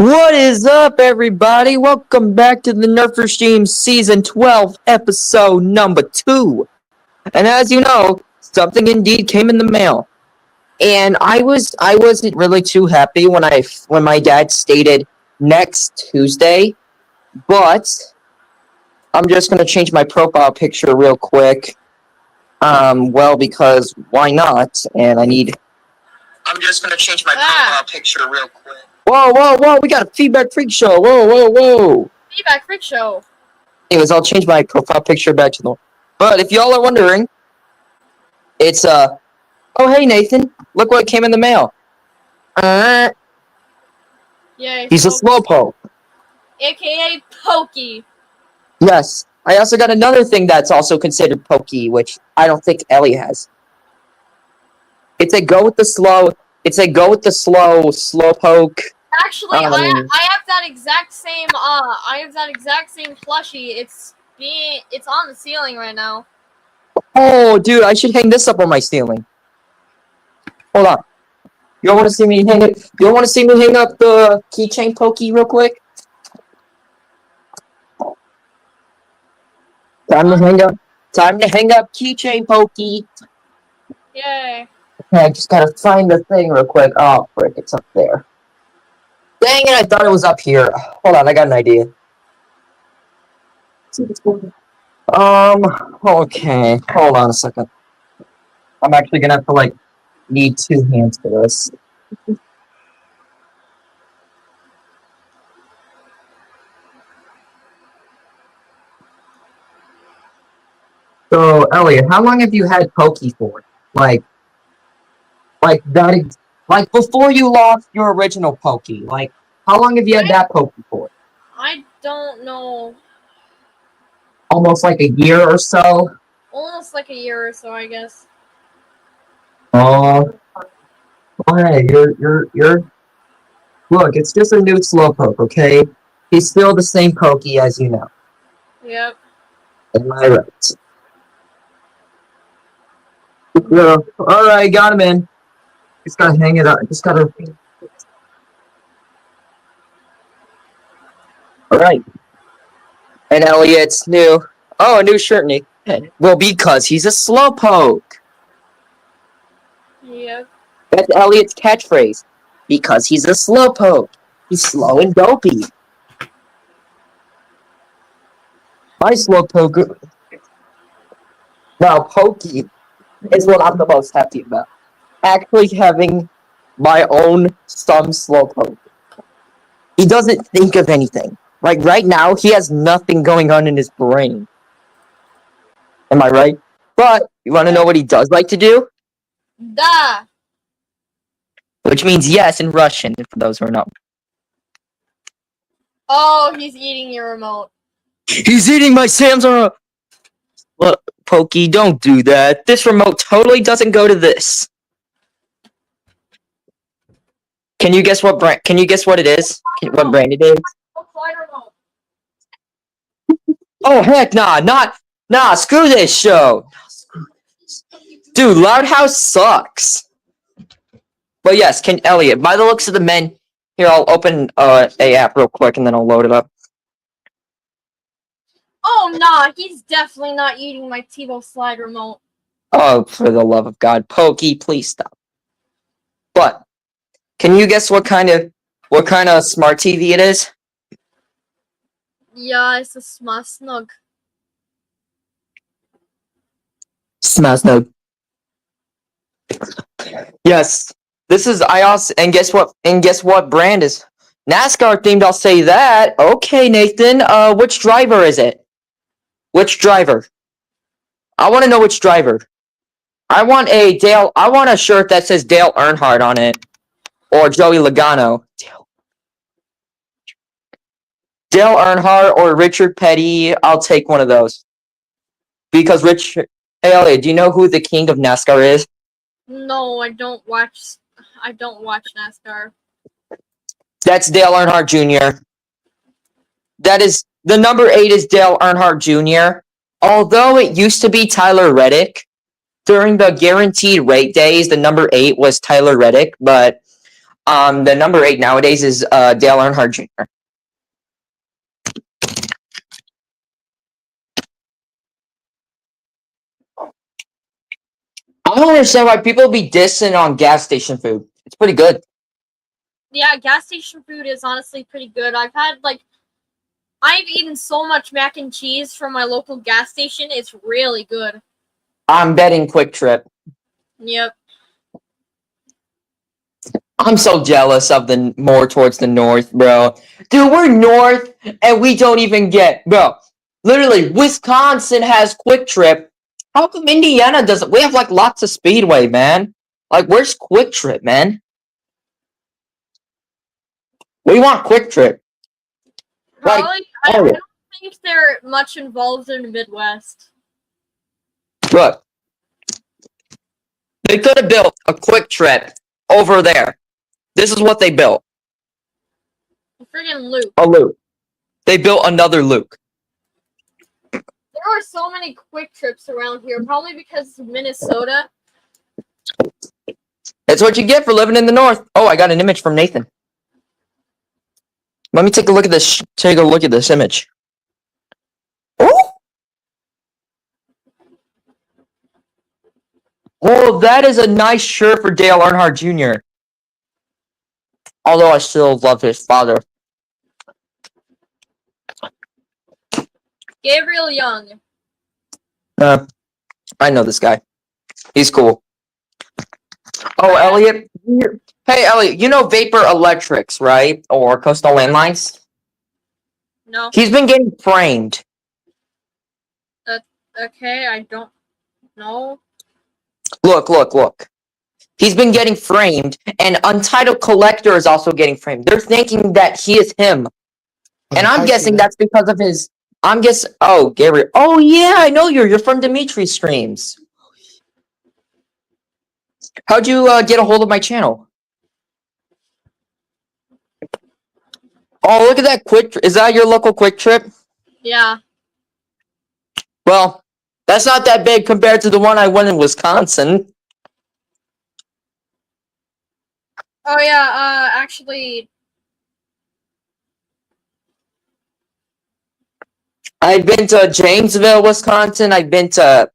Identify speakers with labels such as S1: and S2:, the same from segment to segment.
S1: What is up, everybody? Welcome back to the Nerfer Stream Season 12, Episode number 2. And as you know, something indeed came in the mail. And I wasn't really too happy when my dad stated next Tuesday, but I'm just gonna change my profile picture real quick. Because why not? And I'm just gonna change my profile picture real quick. Whoa, we got a Feedback Freak Show. Whoa.
S2: Feedback Freak Show.
S1: Anyways, I'll change my profile picture back to normal. But if y'all are wondering, it's, oh, hey, Nathan. Look what came in the mail.
S2: Yay.
S1: He's a slowpoke.
S2: AKA Pokey.
S1: Yes. I also got another thing that's also considered pokey, which I don't think Ellie has. It's a go with the slow slowpoke.
S2: Actually, I have that exact same plushie. It's on the ceiling right now.
S1: Oh, dude, I should hang this up on my ceiling. Hold on. You don't want to see me hang it? You don't want to see me hang up the keychain pokey real quick? Time to hang up keychain pokey.
S2: Yay.
S1: Okay, I just gotta find the thing real quick. Oh, frick, it's up there. Dang it, I thought it was up here. Hold on, I got an idea. Okay, hold on a second. I'm actually gonna have to, need two hands for this. So, Elliot, how long have you had Pokey for? Before you lost your original Pokey, how long have you had that Pokey for?
S2: I don't know.
S1: Almost like a year or so?
S2: Almost like a year or so, I guess.
S1: Oh, hey, you're... Look, it's just a new Slowpoke, okay? He's still the same Pokey as you know.
S2: Yep.
S1: Am I right? Yeah. Alright, got him in. Just gotta hang it up. Alright. And Elliot's new. Oh, a new shirt, Nick. Well, because he's a slowpoke.
S2: Yep.
S1: That's Elliot's catchphrase. Because he's a slowpoke. He's slow and dopey. My slowpoke. Now, Pokey is what I'm the most happy about. Actually having my own slowpoke. He doesn't think of anything. Like, right now, he has nothing going on in his brain. Am I right? But, you want to know what he does like to do?
S2: Da!
S1: Which means yes in Russian, for those who are not.
S2: Oh, he's eating your remote.
S1: He's eating my Samsung! Look, Pokey, don't do that. This remote totally doesn't go to this. Can you guess what brand? Can you guess what it is? What brand it is? Oh heck nah, screw this show. Dude, Loud House sucks. But yes, Elliot, by the looks of the men, here I'll open a app real quick and then I'll load it up.
S2: Oh nah, he's definitely not eating my TiVo slide remote.
S1: Oh, for the love of God, Pokey, please stop. But can you guess what kind of smart TV it is?
S2: Yeah, it's a smart snug.
S1: Smart snug. Yes, this is iOS, and guess what brand is NASCAR themed? I'll say that. Okay, Nathan. Which driver is it? Which driver? I want to know which driver. I want a shirt that says Dale Earnhardt on it. Or Joey Logano. Dale Earnhardt or Richard Petty. I'll take one of those. Because Hey, Elliot, do you know who the king of NASCAR is?
S2: No, I don't watch NASCAR.
S1: That's Dale Earnhardt Jr. That is... The number 8 is Dale Earnhardt Jr. Although it used to be Tyler Reddick, during the guaranteed rate days, the number 8 was Tyler Reddick, but the number 8 nowadays is Dale Earnhardt Jr. I don't understand why people be dissing on gas station food. It's pretty good.
S2: Yeah, gas station food is honestly pretty good. I've eaten so much mac and cheese from my local gas station. It's really good.
S1: I'm betting Quick Trip.
S2: Yep.
S1: I'm so jealous of the more towards the north, bro. Dude, we're north and we don't even get, bro. Literally, Wisconsin has Quick Trip. How come Indiana doesn't? We have like lots of Speedway, man. Like, where's Quick Trip, man? We want Quick Trip. Like,
S2: Probably, I don't think they're much involved in the Midwest.
S1: look, they could have built a Quick Trip over there. This is what they built.
S2: A friggin' Luke.
S1: A Luke. They built another Luke.
S2: There are so many Quick Trips around here, probably because of Minnesota.
S1: That's what you get for living in the north. Oh, I got an image from Nathan. Let me take a look at this. Take a look at this image. Oh! Well, that is a nice shirt for Dale Earnhardt Jr. Although I still love his father.
S2: Gabriel Young.
S1: I know this guy. He's cool. Oh, Elliot. Hey, Elliot, you know Vapor Electrics, right? Or Coastal Landlines?
S2: No.
S1: He's been getting framed.
S2: Okay, I don't know.
S1: Look. He's been getting framed, and Untitled Collector is also getting framed. They're thinking that he is him. And I'm guessing that's because of his... Oh, Gabriel. Oh, yeah, I know you. You're from Dimitri's streams. How'd you get a hold of my channel? Oh, look at that Quick Trip. Is that your local Quick Trip?
S2: Yeah.
S1: Well, that's not that big compared to the one I went in Wisconsin.
S2: Oh, yeah, actually...
S1: I've been to Janesville, Wisconsin. I've been to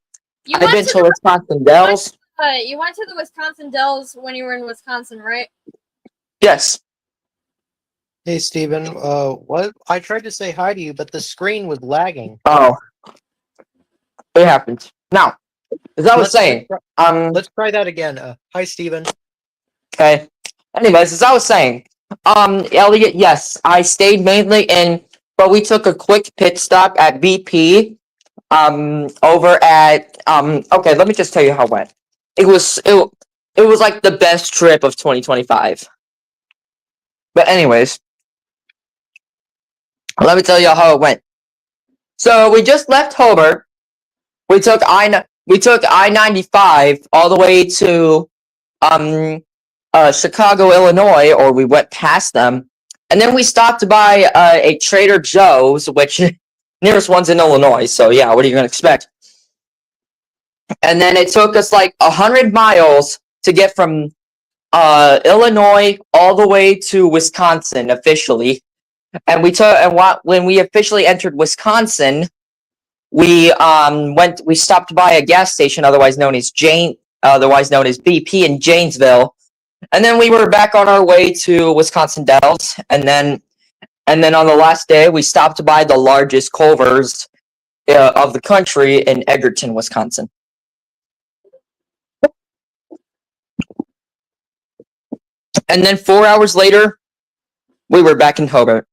S1: Wisconsin Dells.
S2: You went to the Wisconsin Dells when you were in Wisconsin, right?
S1: Yes.
S3: Hey, Steven. What? I tried to say hi to you, but the screen was lagging.
S1: Oh. It happens. Now, as I was saying,
S3: let's try that again. Hi, Steven.
S1: Okay. Anyways, as I was saying, Elliot, yes, I stayed mainly in, but we took a quick pit stop at BP, over at, okay, let me just tell you how it went. It was like the best trip of 2025. But anyways, let me tell you how it went. So we just left Hobart. We took I-95 all the way to Chicago, Illinois, or we went past them, and then we stopped by a Trader Joe's, which nearest one's in Illinois. So yeah, what are you gonna expect? And then it took us like 100 miles to get from Illinois all the way to Wisconsin officially. And when we officially entered Wisconsin, we stopped by a gas station, otherwise known as BP in Janesville, and then we were back on our way to Wisconsin Dells, and then on the last day we stopped by the largest Culver's of the country in Edgerton, Wisconsin. And then 4 hours later, we were back in Hobart.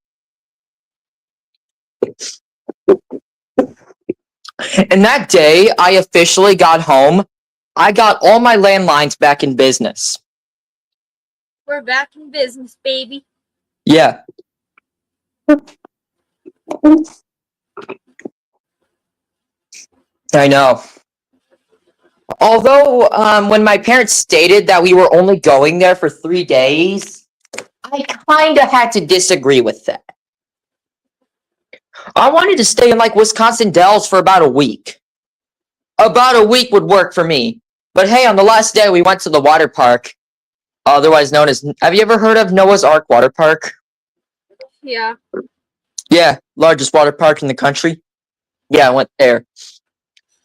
S1: And that day, I officially got home. I got all my landlines back in business.
S2: We're back in business, baby.
S1: Yeah. I know. Although, when my parents stated that we were only going there for 3 days, I kinda had to disagree with that. I wanted to stay in, like, Wisconsin Dells for about a week. About a week would work for me. But hey, on the last day, we went to the water park. otherwise known as. Have you ever heard of Noah's Ark Water Park?
S2: Yeah.
S1: Yeah, largest water park in the country. Yeah, I went there,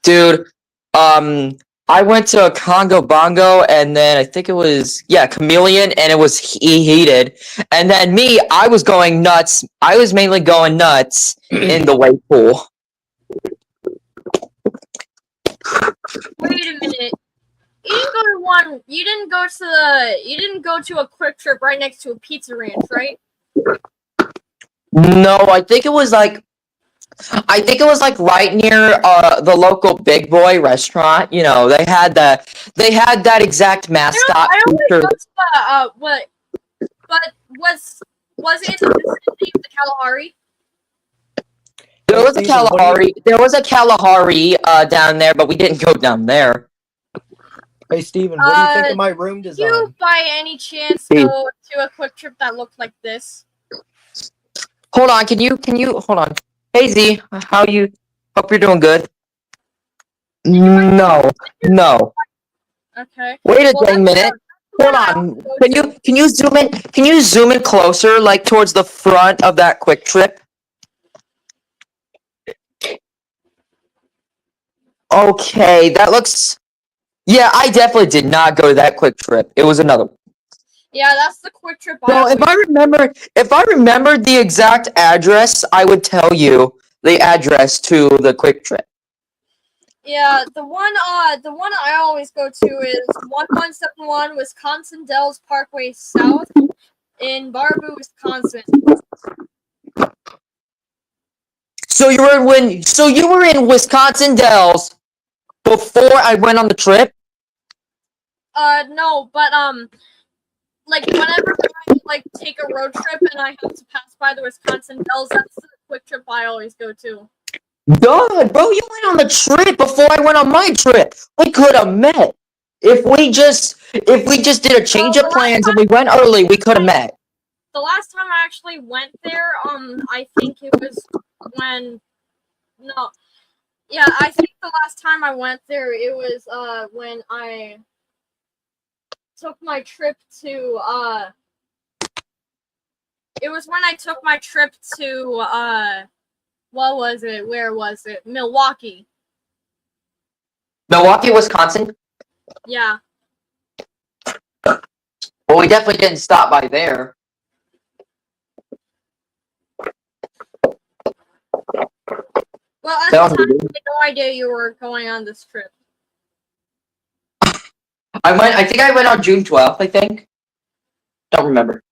S1: dude. I went to Congo Bongo, and then I think it was Chameleon, and it was heated. And then me, I was going nuts. I was mainly going nuts in the wave pool.
S2: Wait a minute. You didn't go to one. You didn't go to the. You didn't go to a quick trip right next to a pizza ranch, right?
S1: No, I think it was like right near the local Big Boy restaurant. You know, they had that exact mascot.
S2: I always
S1: feature.
S2: go to the what? But was it in the vicinity of the Kalahari?
S1: There was a Kalahari. There was a Kalahari down there, but we didn't go down there.
S3: Hey Steven, what do you think of my room
S2: Did
S3: design?
S2: you by any chance go to a quick trip that looked like this?
S1: Hold on, can you hold on? Hey Z, how you? Hope you're doing good. No.
S2: Okay.
S1: Wait a
S2: Well,
S1: dang
S2: that's
S1: minute.
S2: what
S1: Hold
S2: I
S1: on.
S2: always go
S1: Can
S2: to.
S1: you zoom in? Can you zoom in closer, like towards the front of that quick trip? Okay, that looks. Yeah, I definitely did not go to that quick trip. It was another one.
S2: Yeah, that's the quick trip.
S1: Well, if I remembered the exact address, I would tell you the address to the quick trip.
S2: Yeah, the one I always go to is 1171 Wisconsin Dells Parkway South in Baraboo, Wisconsin.
S1: So you were in Wisconsin Dells before I went on the trip?
S2: No, but like whenever I like take a road trip and I have to pass by the Wisconsin Dells, that's the quick trip I always go to.
S1: God, bro, you went on the trip before I went on my trip. We could have met. If we just did a change of plans and we went early, we could have met.
S2: The last time I actually went there, I think it was when I think the last time I went there it was when I took my trip to it was when I took my trip to what was it? Where was it? Milwaukee.
S1: Milwaukee, Wisconsin?
S2: Yeah.
S1: Well, we definitely didn't stop by there.
S2: Well, at the time, I had no idea you were going on this trip.
S1: I think I went on June 12th, I think. Don't remember.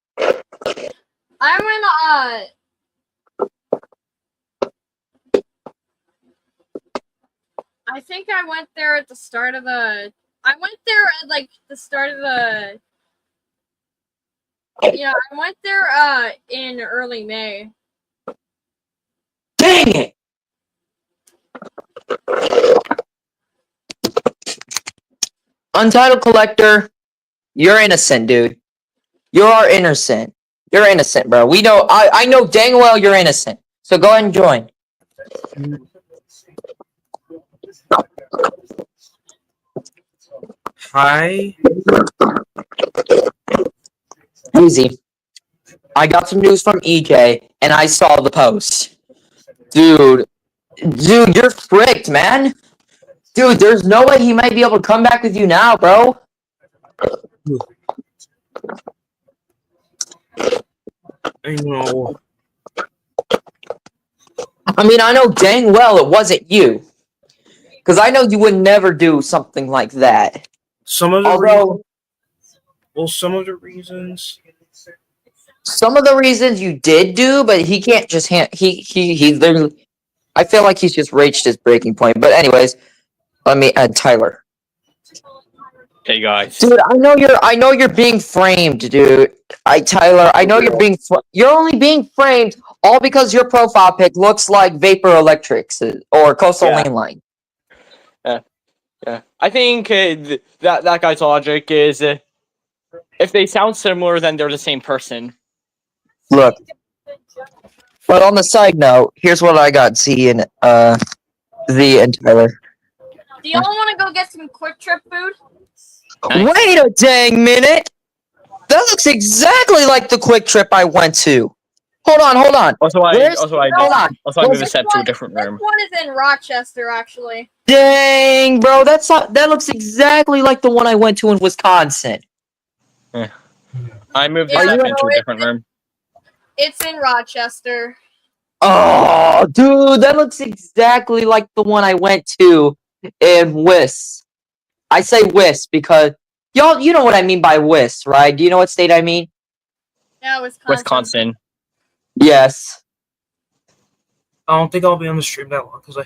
S2: I think I went there at the start of the. I went there at like the start of the. Yeah, I went there in early May.
S1: Dang it! Untitled Collector, you're innocent, dude. You are innocent. You're innocent, bro. We know. I know dang well you're innocent. So go ahead and join.
S4: Hi.
S1: Easy. I got some news from EJ, and I saw the post. Dude, you're fricked, man. Dude, there's no way he might be able to come back with you now, bro.
S4: I know.
S1: I mean, I know dang well it wasn't you. Because I know you would never do something like that.
S4: Some of the reasons.
S1: Some of the reasons you did do, but he can't just he literally. I feel like he's just reached his breaking point. But anyways, let me add Tyler.
S5: Hey guys.
S1: Dude, I know you're being framed, dude. Tyler, I know you're only being framed all because your profile pic looks like Vapor Electrics or Coastal Lane Line.
S5: Yeah. I think that guy's logic is if they sound similar, then they're the same person.
S1: Look. But on the side note, here's what I got Z and Tyler.
S2: Do y'all want to go get some quick trip food?
S5: Nice.
S1: Wait a dang minute! That looks exactly like the quick trip I went to. Hold on.
S5: Also, I
S1: Where's-
S5: also I
S1: hold on.
S5: also I moved the
S2: This
S5: set to a different room.
S2: This one is in Rochester, actually.
S1: Dang, bro, that looks exactly like the one I went to in Wisconsin.
S5: I moved the
S2: Yeah,
S5: set
S2: no,
S5: into a different room.
S2: It's in Rochester.
S1: Oh, dude, that looks exactly like the one I went to in Wis. I say Wis because y'all, you know what I mean by Wis, right? Do you know what state I mean?
S2: Yeah,
S5: Wisconsin.
S1: Yes.
S4: I don't think I'll be on the stream that long because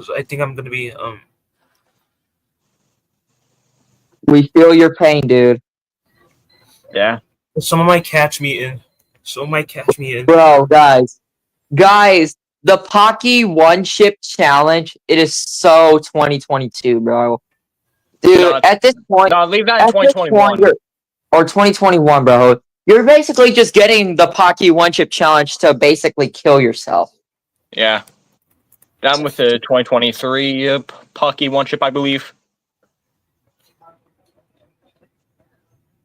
S4: I think I'm gonna be
S1: We feel your pain, dude.
S5: Yeah.
S4: someone might catch me in. Someone might catch me in.
S1: Bro, guys, the Pocky One Chip Challenge, it is so 2022, bro. Dude,
S5: No,
S1: at this point,
S5: No, leave that in
S1: at this point,
S5: 2021.
S1: or 2021, bro. You're basically just getting the Pocky One Chip Challenge to basically kill yourself.
S5: Yeah. Down with the 2023 Pocky One Chip, I believe.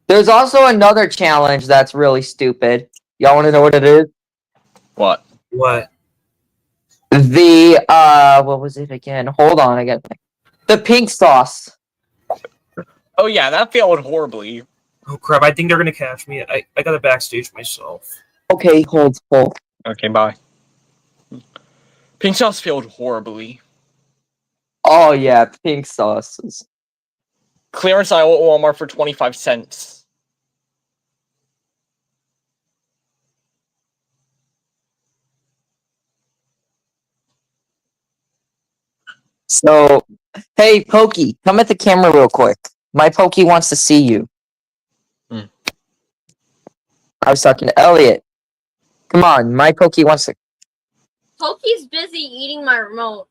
S1: There's also another challenge that's really stupid. Y'all want to know what it is?
S5: What?
S4: What?
S1: The what was it again? Hold on, I got the pink sauce.
S5: Oh yeah, that failed horribly.
S4: Oh crap! I think they're gonna catch me. I gotta backstage myself.
S1: Okay, hold.
S5: Okay, bye. Pink sauce failed horribly.
S1: Oh yeah, pink sauces.
S5: Clearance aisle at Walmart for 25 cents.
S1: So, hey, Pokey, come at the camera real quick. My Pokey wants to see you.
S5: Hmm.
S1: I was talking to Elliot. Come on, my Pokey wants to.
S2: Pokey's busy eating my remote.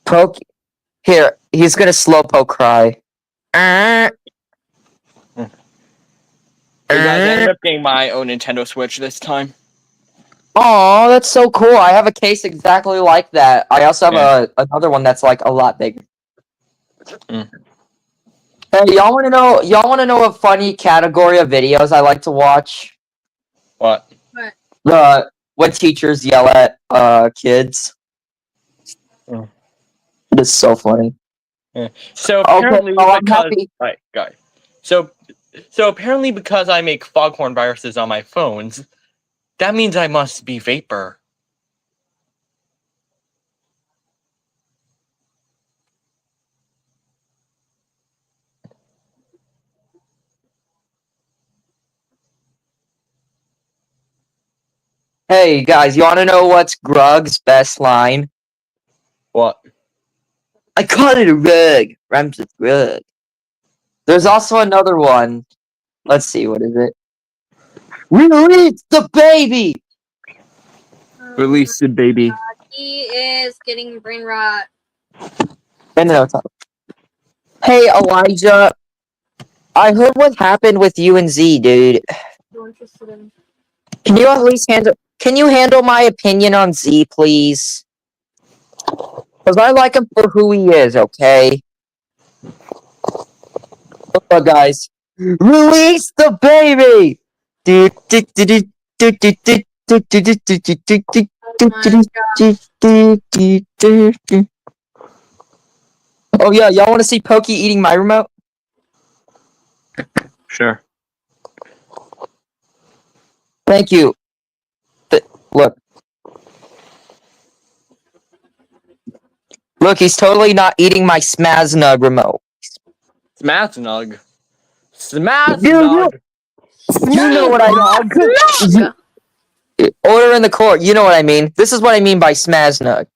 S1: Poke. Here, he's gonna slowpoke cry.
S5: Hey guys, I ended up getting my own Nintendo Switch this time.
S1: Oh, that's so cool. I have a case exactly like that. I also have another one that's like a lot bigger.
S5: Mm.
S1: Hey, y'all want to know a funny category of videos I like to watch?
S5: What?
S1: When teachers yell at kids.
S5: Mm.
S1: It is so funny.
S5: So
S1: Okay,
S5: apparently
S1: well, I'm
S5: because
S1: happy.
S5: right, guys. So apparently because I make foghorn viruses on my phones, that means I must be vapor.
S1: Hey guys, you want to know what's Grug's best line?
S5: What?
S1: I call it a rug. Rhymes with rug. There's also another one. Let's see, what is it? Release the baby!
S5: Release the baby.
S2: He is getting brain rot.
S1: No, it's not. Hey Elijah, I heard what happened with you and Z, dude.
S2: So interested in.
S1: Can you at least handle my opinion on Z, please? Because I like him for who he is, okay? Look, guys. Release the baby! Oh yeah, y'all want to see Pokey eating my remote?
S5: Sure.
S1: Thank you. Look. Look, he's totally not eating my Smaznug remote.
S5: Smaznug. Smaznug.
S1: You know what I mean. Order in the court. You know what I mean. This is what I mean by Smaznug.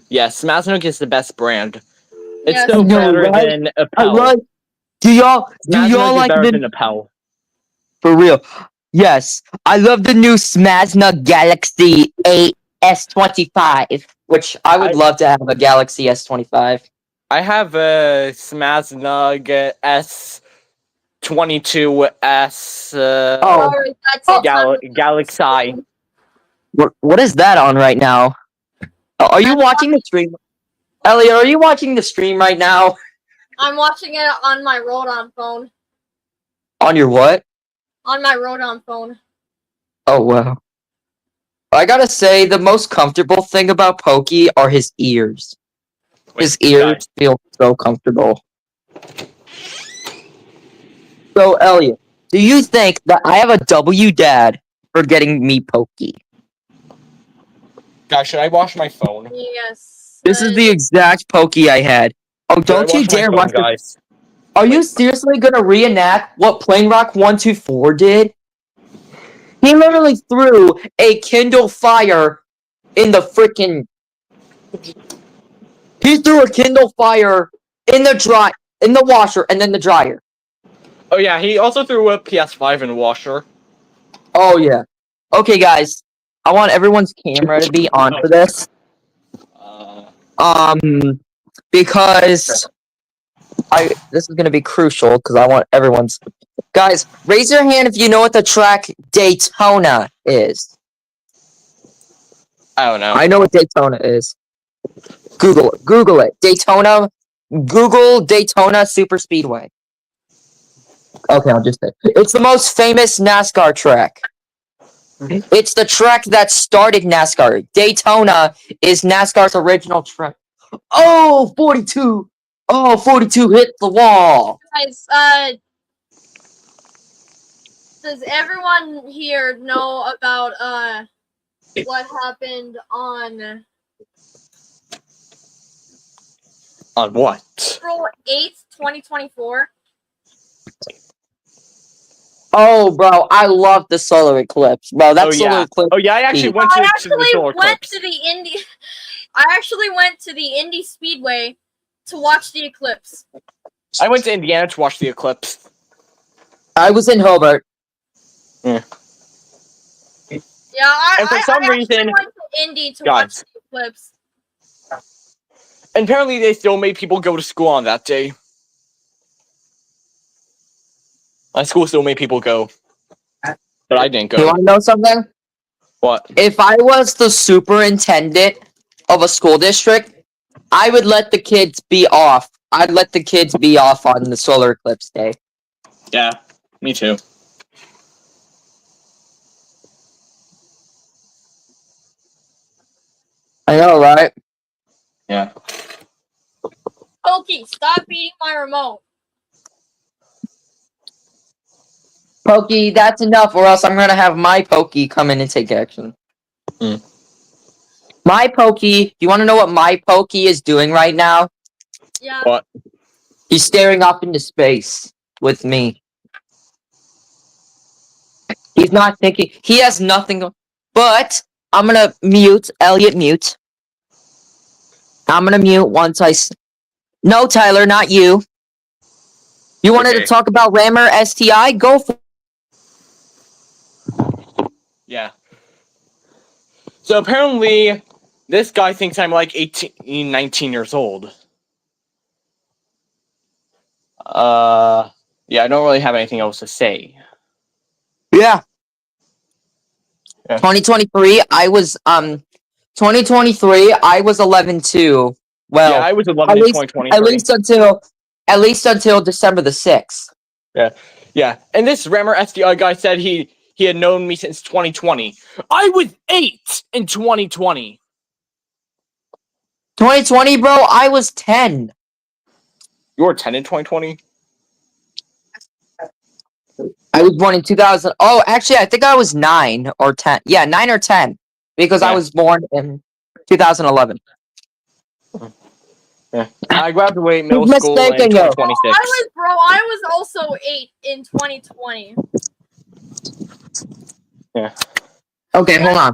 S5: Yeah, Smaznug is the best brand. It's
S2: Yes.
S5: still
S1: No,
S5: better
S1: right?
S5: than
S1: I
S5: Appel.
S1: like. Do y'all
S5: Smaznug is
S1: like
S5: better
S1: the
S5: than Appel.
S1: for real? Yes, I love the new Smaznug Galaxy S25, which I would love to have a Galaxy S25.
S5: I have a Smaznug S22S
S1: Oh.
S2: Sorry, that's it.
S5: Galaxy.
S1: What is that on right now? Are you watching the stream? Elliot, are you watching the stream right now?
S2: I'm watching it on my rolled-on phone.
S1: On your what?
S2: On my Rodon phone.
S1: Oh, wow. I gotta say, the most comfortable thing about Pokey are his ears. His ears
S5: guys.
S1: feel so comfortable. So, Elliot, do you think that I have a W dad for getting me Pokey?
S5: Guys, should I wash my phone?
S2: Yes.
S1: This is the exact Pokey I had. Oh,
S5: Should I
S1: don't you
S5: wash my
S1: dare
S5: phone,
S1: watch the...
S5: guys.
S1: Are you seriously gonna reenact what Plain Rock 124 did? He literally threw a Kindle Fire in the freaking... He threw a Kindle Fire in the washer and then the dryer.
S5: Oh yeah, he also threw a PS5 in the washer.
S1: Oh yeah. Okay, guys. I want everyone's camera to be on for this. Because this is gonna be crucial because I want everyone's... Guys, raise your hand if you know what the track Daytona is.
S5: I don't know.
S1: I know what Daytona is. Google it. Google it. Daytona. Google Daytona Super Speedway. Okay, I'll just say it's the most famous NASCAR track. It's the track that started NASCAR. Daytona is NASCAR's original track. Oh, 42. Oh, 42 hit the wall.
S2: Guys, does everyone here know about what happened on
S5: what?
S2: April 8th, 2024?
S1: Oh, bro, I love the solar eclipse, bro. That
S5: Oh
S1: solar
S5: yeah.
S1: eclipse.
S5: Oh yeah, I actually went to the solar eclipse.
S2: I actually went to the Indy Speedway to watch the eclipse.
S5: I went to Indiana to watch the eclipse.
S1: I was in Hobart.
S2: Yeah, I
S5: And for some
S2: actually
S5: reason,
S2: went to Indy to
S5: guys.
S2: watch the eclipse.
S5: And apparently they still made people go to school on that day. My school still made people go. But I didn't
S1: You
S5: go.
S1: want to know something?
S5: What?
S1: If I was the superintendent of a school district, I would let the kids be off. I'd let the kids be off on the solar eclipse day.
S5: Yeah, me too.
S1: I know, right?
S5: Yeah.
S2: Pokey, stop beating my remote.
S1: Pokey, that's enough, or else I'm gonna have my Pokey come in and take action.
S5: Hmm.
S1: My Pokey, you want to know what my Pokey is doing right now?
S2: Yeah.
S5: What?
S1: He's staring up into space with me. He's not thinking. He has nothing. But I'm gonna mute Elliot. Mute. I'm gonna mute once No, Tyler, not you. You wanted to
S5: Okay.
S1: talk about Rammer STI? Go for.
S5: Yeah. So apparently, this guy thinks I'm like 18, 19 years old. Yeah, I don't really have anything else to say.
S1: Yeah.
S5: Yeah.
S1: 2023. I was 2023. I was 11 too. Well,
S5: Yeah, I was 11 in 2023.
S1: At least until December the 6th.
S5: Yeah, and this Rammer SDI guy said he had known me since 2020. I was 8 in 2020.
S1: 2020, bro. I was 10.
S5: You were 10 in 2020?
S1: I was born in 2000. Oh, actually, I think I was 9 or 10. Yeah, 9 or 10. Because I
S5: Yeah.
S1: was born in 2011.
S5: Yeah. I graduated middle
S1: Who's
S5: school in
S1: mistaken you?
S5: 2026.
S2: I was also 8 in 2020.
S5: Yeah.
S1: Okay, hold on.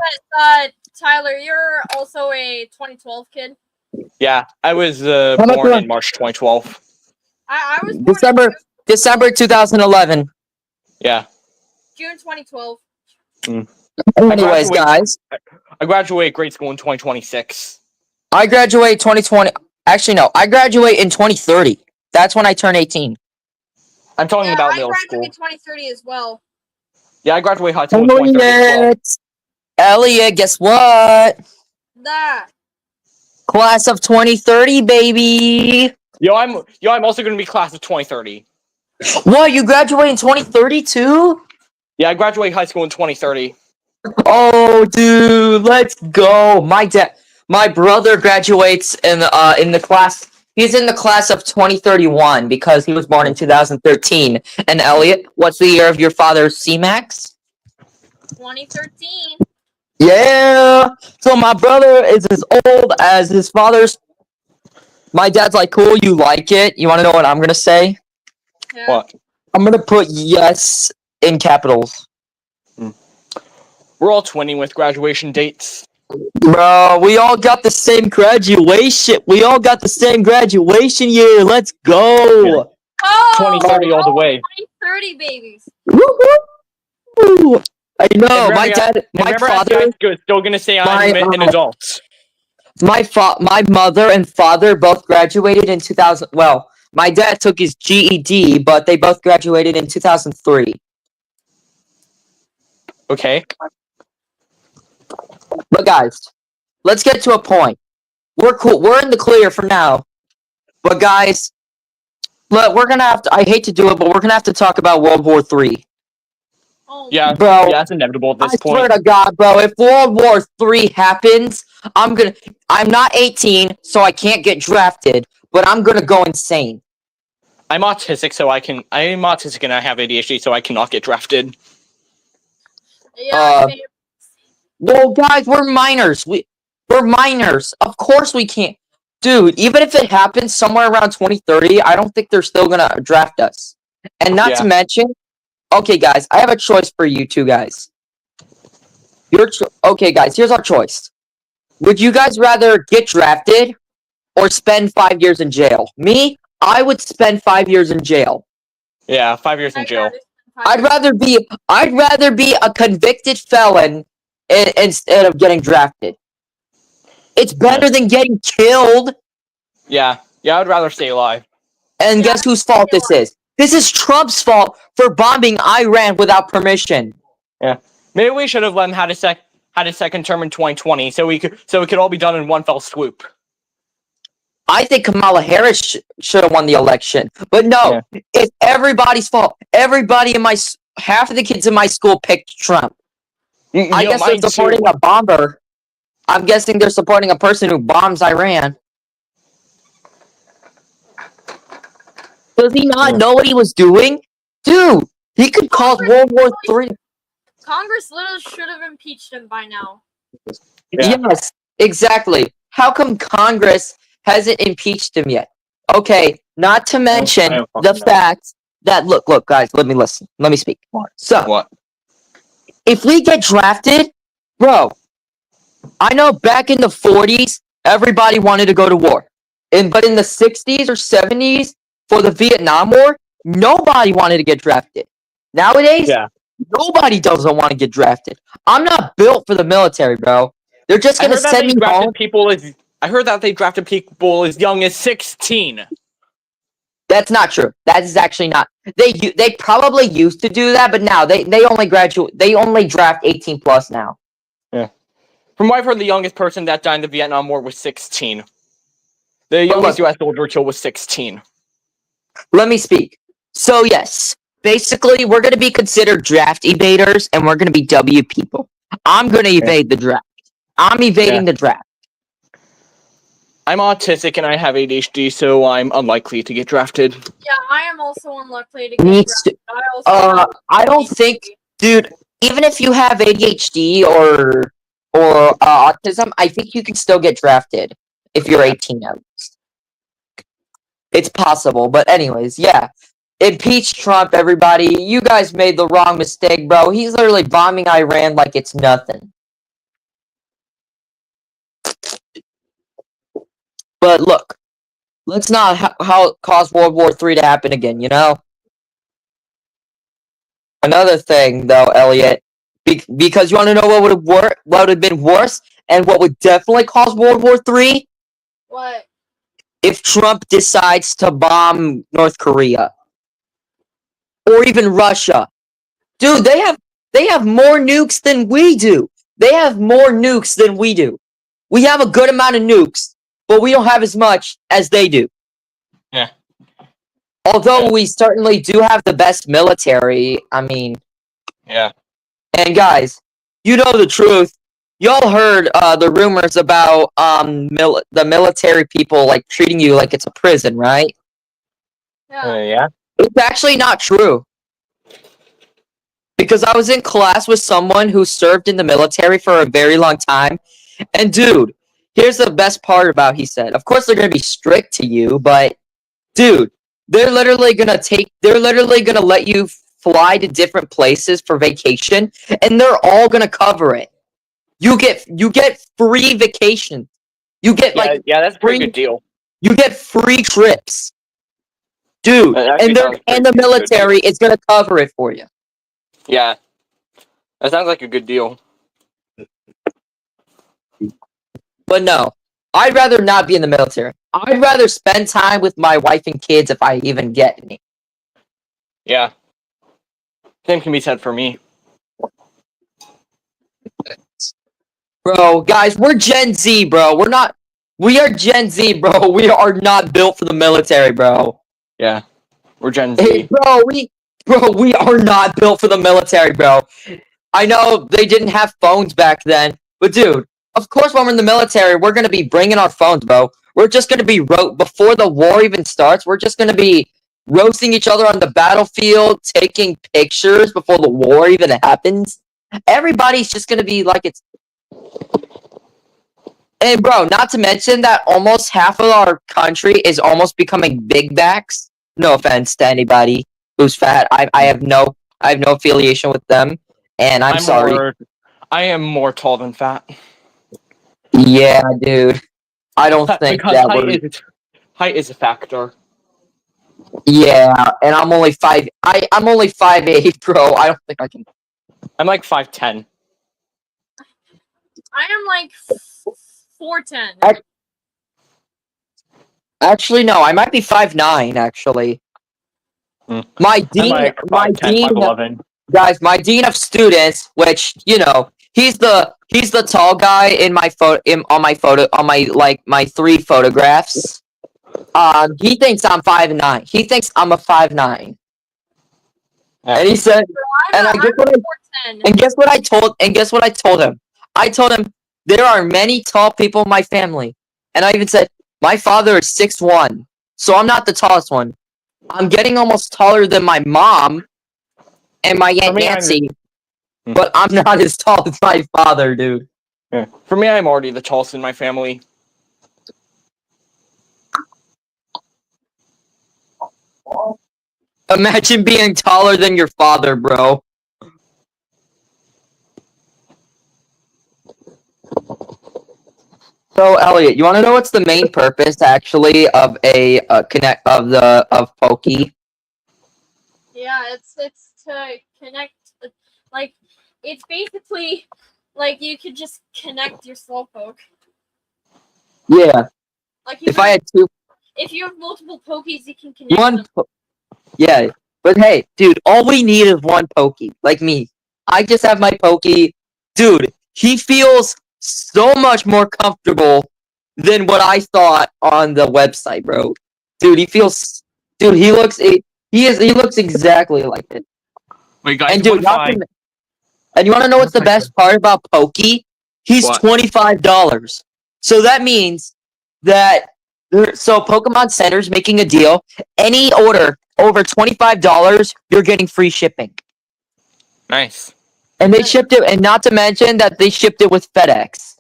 S2: Tyler, you're also a 2012 kid.
S5: Yeah, I was
S1: much
S5: born
S1: more?
S5: in March 2012.
S2: I was born
S1: December 2011.
S5: Yeah.
S2: June 2012.
S1: Anyways,
S5: graduated-
S1: guys,
S5: I graduated grade school in 2026.
S1: I graduate 2020. Actually, no, I graduate in 2030. That's when I turn 18.
S5: I'm talking about
S2: I
S5: middle school.
S2: graduated 2030 as well.
S5: Yeah, I graduated high school in 2030 as well.
S1: Elliot, guess what?
S2: That.
S1: Class of 2030, baby.
S5: Yo, I'm also gonna be class of 2030.
S1: What? You graduate in 2032?
S5: Yeah, I graduate high school in 2030.
S1: Oh, dude, let's go. My brother graduates in the class. He's in the class of 2031 because he was born in 2013. And Elliot, what's the year of your father's CMAX?
S2: 2013.
S1: Yeah. So my brother is as old as his father's. My dad's like, cool, you like it? You want to know what I'm gonna say?
S2: Yeah.
S5: What?
S1: I'm gonna put yes in capitals.
S5: We're all twinning with graduation dates.
S1: Bro, we all got the same graduation. We all got the same graduation year. Let's go.
S2: Oh,
S5: 2030 all the way.
S2: 2030 babies.
S1: Woo-hoo. I know.
S5: And
S1: My dad, my
S5: remember,
S1: father,
S5: SCI's still gonna say
S1: my,
S5: I'm an adult.
S1: my mother and father both graduated in 2000. Well, my dad took his GED, but they both graduated in 2003.
S5: Okay.
S1: But guys, let's get to a point. We're cool. We're in the clear for now. But guys, look, we're gonna have to. I hate to do it, but we're gonna have to talk about World War III.
S2: Oh,
S5: Yeah,
S1: Bro,
S5: yeah, it's inevitable at this
S1: I swear
S5: point.
S1: to God, bro, if World War III happens, I'm not 18, so I can't get drafted, but I'm gonna go insane.
S5: I'm autistic, I'm autistic and I have ADHD, so I cannot get drafted.
S2: yeah.
S1: Well, guys, we're minors. We're minors. Of course we can't. Dude, even if it happens somewhere around 2030, I don't think they're still gonna draft us. And not to mention, okay, guys, I have a choice for you two guys. Okay, guys, here's our choice. Would you guys rather get drafted or spend 5 years in jail? Me, I would spend 5 years in jail.
S5: Yeah, 5 years in jail.
S1: I'd rather be a convicted felon instead of getting drafted. It's better than getting killed.
S5: Yeah, I'd rather stay alive.
S1: And guess whose fault this is? This is Trump's fault for bombing Iran without permission.
S5: Yeah, maybe we should have let him had a second term in 2020, so it could all be done in one fell swoop.
S1: I think Kamala Harris should have won the election, but no, it's everybody's fault. Half of the kids in my school picked Trump. I guess they're supporting a bomber. I'm guessing they're supporting a person who bombs Iran. Does he not know what he was doing? Dude, he could cause World War III.
S2: Congress literally should have impeached him by now.
S5: Yeah.
S1: Yes, exactly. How come Congress hasn't impeached him yet? Okay, not to mention the fact that look, guys, let me speak. So,
S5: What?
S1: if we get drafted, bro, I know back in the 40s, everybody wanted to go to war. But in the 60s or 70s, for the Vietnam War, nobody wanted to get drafted. Nowadays, nobody doesn't want to get drafted. I'm not built for the military, bro. They're just going to send me home.
S5: I heard that they drafted people as young as 16.
S1: That's not true. That is actually not. They probably used to do that, but now they only draft 18 plus now.
S5: Yeah. From what I've heard, the youngest person that died in the Vietnam War was 16. The youngest U.S. soldier killed was 16.
S1: Let me speak. So yes, basically we're going to be considered draft evaders, and we're going to be W people. I'm going to evade the draft. I'm evading the draft.
S5: I'm autistic and I have ADHD, so I'm unlikely to get drafted.
S2: Yeah, I am also unlikely to get drafted.
S1: I don't think, dude. Even if you have ADHD or autism, I think you can still get drafted if you're 18 at least. It's possible, but anyways, yeah. Impeach Trump, everybody. You guys made the wrong mistake, bro. He's literally bombing Iran like it's nothing. But look, let's not cause World War III to happen again, you know? Another thing, though, Elliot, because you want to know what would have been worse, and what would definitely cause World War III?
S2: What?
S1: If Trump decides to bomb North Korea. Or even Russia. Dude, they have more nukes than we do. They have more nukes than we do. We have a good amount of nukes, but we don't have as much as they do.
S5: Yeah.
S1: Although we certainly do have the best military, I mean,
S5: Yeah.
S1: and guys, you know the truth. Y'all heard the rumors about the military people like treating you like it's a prison, right?
S2: Yeah.
S5: Yeah.
S1: It's actually not true. Because I was in class with someone who served in the military for a very long time. And dude, here's the best part about he said. Of course they're gonna be strict to you, but dude, they're literally gonna let you fly to different places for vacation, and they're all gonna cover it. You get free vacation. You get
S5: Yeah,
S1: like
S5: yeah, that's a pretty
S1: free
S5: good deal.
S1: you get free trips. Dude,
S5: That actually
S1: and
S5: sounds
S1: and the
S5: pretty good.
S1: military is gonna cover it for you.
S5: Yeah. That sounds like a good deal.
S1: But no, I'd rather not be in the military. I'd rather spend time with my wife and kids if I even get any.
S5: Yeah. Same can be said for me.
S1: Bro, guys, we're Gen Z, bro. We are Gen Z, bro. We are not built for the military, bro.
S5: Yeah. We're Gen
S1: Hey,
S5: Z.
S1: we are not built for the military, bro. I know they didn't have phones back then, but dude, of course when we're in the military, we're gonna be bringing our phones, bro. We're just gonna be before the war even starts. We're just gonna be roasting each other on the battlefield, taking pictures before the war even happens. Everybody's just gonna be like it's. And bro, not to mention that almost half of our country is almost becoming big backs. No offense to anybody who's fat. I have no affiliation with them, and I'm sorry.
S5: I am more tall than fat.
S1: Yeah, dude. I don't think
S5: Because
S1: that we're.
S5: height is a factor.
S1: Yeah, and I'm only I'm only 5'8", bro. I don't think I can.
S5: I'm like 5'10".
S2: I am like 4'10".
S1: Actually, no. I might be 5'9". Actually,
S5: Hmm.
S1: my
S5: I'm
S1: dean,
S5: like
S1: my
S5: 5'10",
S1: dean,
S5: 5'11".
S1: guys, my dean of students, which you know, he's the tall guy in my on my 3 photographs. He thinks I'm 5'9". He thinks I'm a 5'9".
S5: Yeah.
S1: And he said, and I
S2: I'm
S1: guess what I
S2: 4'10".
S1: And guess what I told him? I told him there are many tall people in my family. And I even said, my father is 6'1", so I'm not the tallest one. I'm getting almost taller than my mom and my Aunt
S5: me,
S1: Nancy, but I'm not as tall as my father, dude.
S5: Yeah. For me, I'm already the tallest in my family.
S1: Imagine being taller than your father, bro. So, Elliot, you want to know what's the main purpose actually of of Pokey?
S2: Yeah, it's to connect. Like, it's basically like you could just connect your slowpoke.
S1: Yeah.
S2: Like
S1: If I had two,
S2: if you have multiple pokies, you can connect them.
S1: Yeah, but hey, dude, all we need is one Pokey. Like me, I just have my Pokey. Dude, he feels so much more comfortable than what I thought on the website, bro. Dude, he looks exactly like it.
S5: Wait, guys,
S1: And dude, and you want to know what's the best part about Pokey? He's
S5: What?
S1: $25. So that means that Pokemon Center's making a deal. Any order over $25, you're getting free shipping.
S5: Nice.
S1: And they shipped it, and not to mention that they shipped it with FedEx.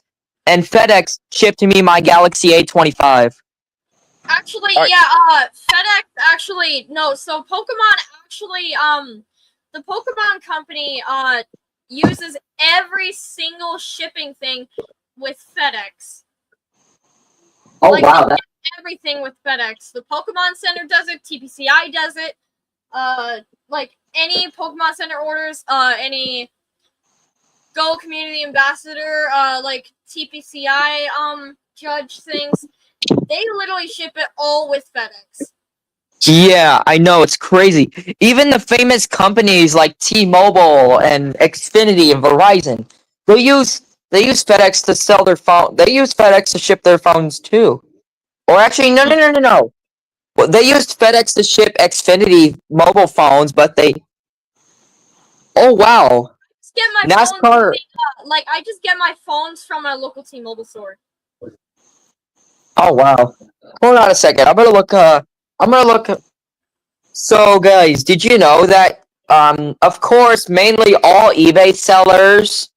S1: And FedEx shipped me my Galaxy A25.
S2: Actually,
S5: Alright.
S2: yeah, FedEx actually no. So Pokemon actually, the Pokemon company uses every single shipping thing with FedEx.
S1: Oh
S2: Like,
S1: wow,
S2: they do everything with FedEx. The Pokemon Center does it. TPCI does it. Like any Pokemon Center orders, any Go Community Ambassador, like TPCI, judge things. They literally ship it all with FedEx.
S1: yeah, I know, it's crazy. Even the famous companies like T-Mobile and Xfinity and Verizon, they use FedEx to sell their phone. They use FedEx to ship their phones too. Or actually, no. Well, they used FedEx to ship Xfinity mobile phones, but they. Oh wow,
S2: Just get my
S1: NASCAR.
S2: phones. Like I just get my phones from my local T-Mobile store.
S1: Oh wow. Hold on a second. I'm gonna look. So, guys, did you know that? Of course, mainly all eBay sellers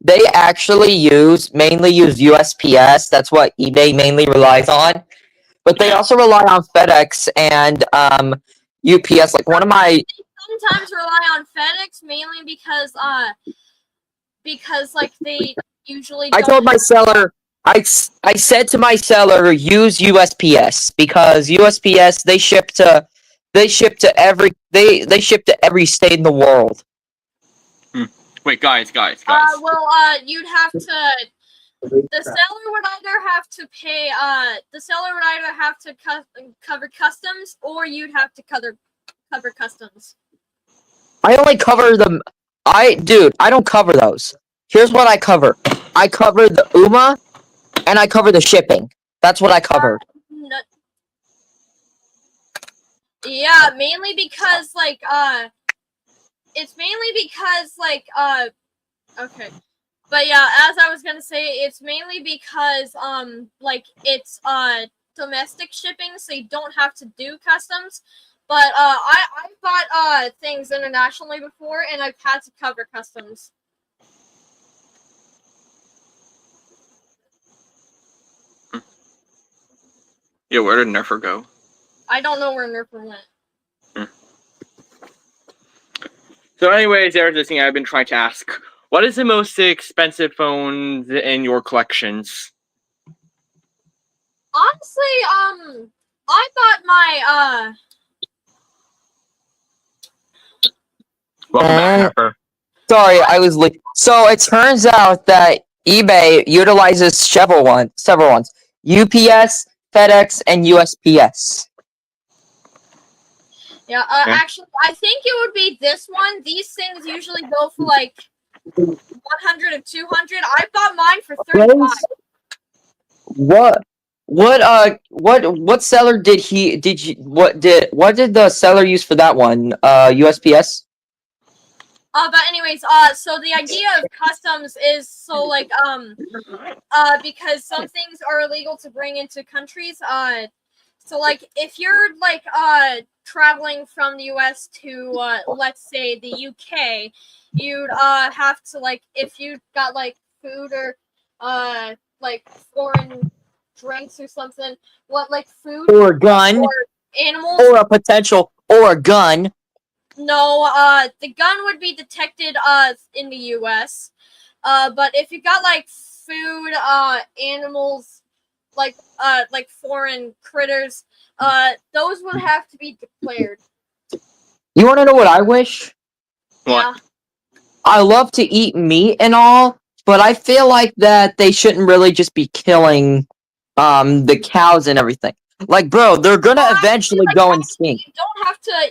S1: they actually mainly use USPS. That's what eBay mainly relies on. But they also rely on FedEx and UPS. Like one of my
S2: Sometimes rely on FedEx mainly because like they usually.
S1: I told my seller, I said to my seller, use USPS because USPS they ship to every state in the world.
S5: Wait, guys.
S2: You'd have to. The seller would either have to pay. The seller would either have to cover customs, or you'd have to cover customs.
S1: I only cover them. I don't cover those. Here's what I cover. I cover the UMA, and I cover the shipping. That's what I covered.
S2: Yeah, mainly because it's mainly because okay. But yeah, as I was gonna say, it's mainly because it's domestic shipping, so you don't have to do customs. But I've bought things internationally before, and I've had to cover customs.
S5: Yeah, where did Nerfer go?
S2: I don't know where Nerfer went.
S5: So, anyways, there's this thing I've been trying to ask. What is the most expensive phones in your collections?
S2: Honestly, I bought my
S5: Welcome back, Nerfer.
S1: Sorry, I was late. So it turns out that eBay utilizes several ones. UPS, FedEx, and USPS.
S2: Yeah, actually, I think it would be this one. These things usually go for like 100 or 200. I bought mine for 35.
S1: What seller did the seller use for that one? USPS?
S2: But anyways, so the idea of customs is so like because some things are illegal to bring into countries. So like if you're like traveling from the US to let's say the UK, you'd have to like if you got like food or like foreign drinks or something, like food
S1: Or a gun?
S2: or animals
S1: Or a gun.
S2: No, the gun would be detected in the US. But if you got like food, animals, like foreign critters, those would have to be declared.
S1: You want to know what I wish?
S5: What?
S2: Yeah.
S1: I love to eat meat and all, but I feel like that they shouldn't really just be killing the cows and everything. Like, bro, they're gonna eventually go extinct.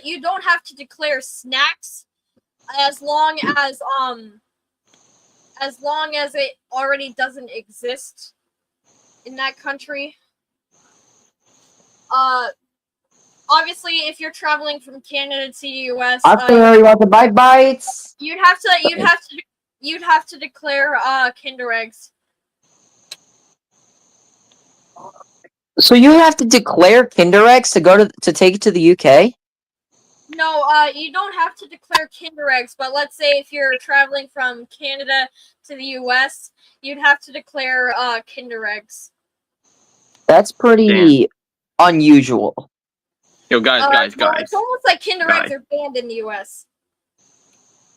S2: You don't have to declare snacks as long as it already doesn't exist in that country. Obviously, if you're traveling from Canada to the US,
S1: You want to buy bites?
S2: you'd have to declare Kinder eggs.
S1: So you have to declare Kinder eggs to take it to the UK?
S2: No, you don't have to declare Kinder eggs, but let's say if you're traveling from Canada to the US, you'd have to declare Kinder eggs.
S1: That's pretty unusual.
S5: Yo, guys.
S2: Well, it's almost like Kinder
S5: Guys.
S2: eggs are banned in the US.